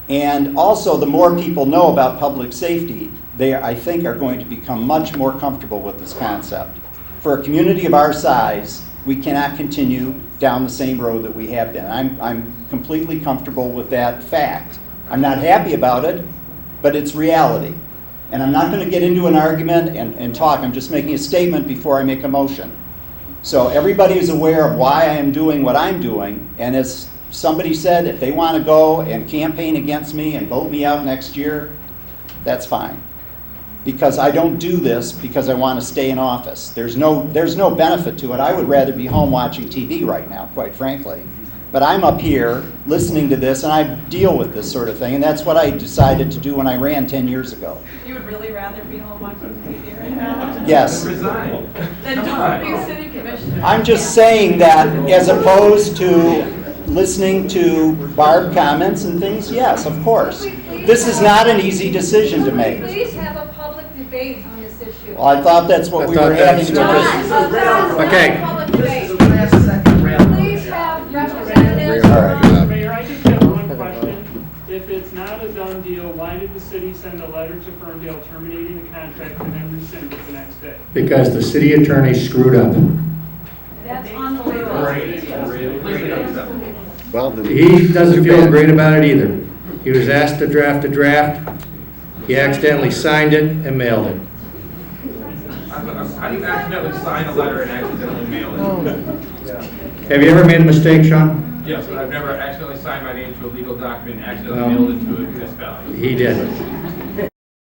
And also, the more people know about public safety, they, I think, are going to become much more comfortable with this concept. For a community of our size, we cannot continue down the same road that we have been. I'm completely comfortable with that fact. I'm not happy about it, but it's reality. And I'm not going to get into an argument and talk. I'm just making a statement before I make a motion. So everybody is aware of why I am doing what I'm doing, and as somebody said, if they want to go and campaign against me and vote me out next year, that's fine. Because I don't do this because I want to stay in office. There's no benefit to it. I would rather be home watching TV right now, quite frankly. But I'm up here listening to this, and I deal with this sort of thing, and that's what I decided to do when I ran 10 years ago. You would really rather be home watching TV right now? Yes. Then don't be a city commissioner. I'm just saying that as opposed to listening to Barb comments and things? Yes, of course. This is not an easy decision to make. Please have a public debate on this issue. Well, I thought that's what we were having with this. Okay. Please have representatives. All right. Mayor, I just have one question. If it's not a done deal, why did the city send a letter to Ferndale terminating the contract and then rescind it the next day? Because the city attorney screwed up. That's on the way. He doesn't feel great about it either. He was asked to draft a draft. He accidentally signed it and mailed it. How do you accidentally sign a letter and accidentally mail it? Have you ever made a mistake, Sean? Yes, but I've never accidentally signed my name to a legal document and accidentally Well, mailed it to a municipality. He did.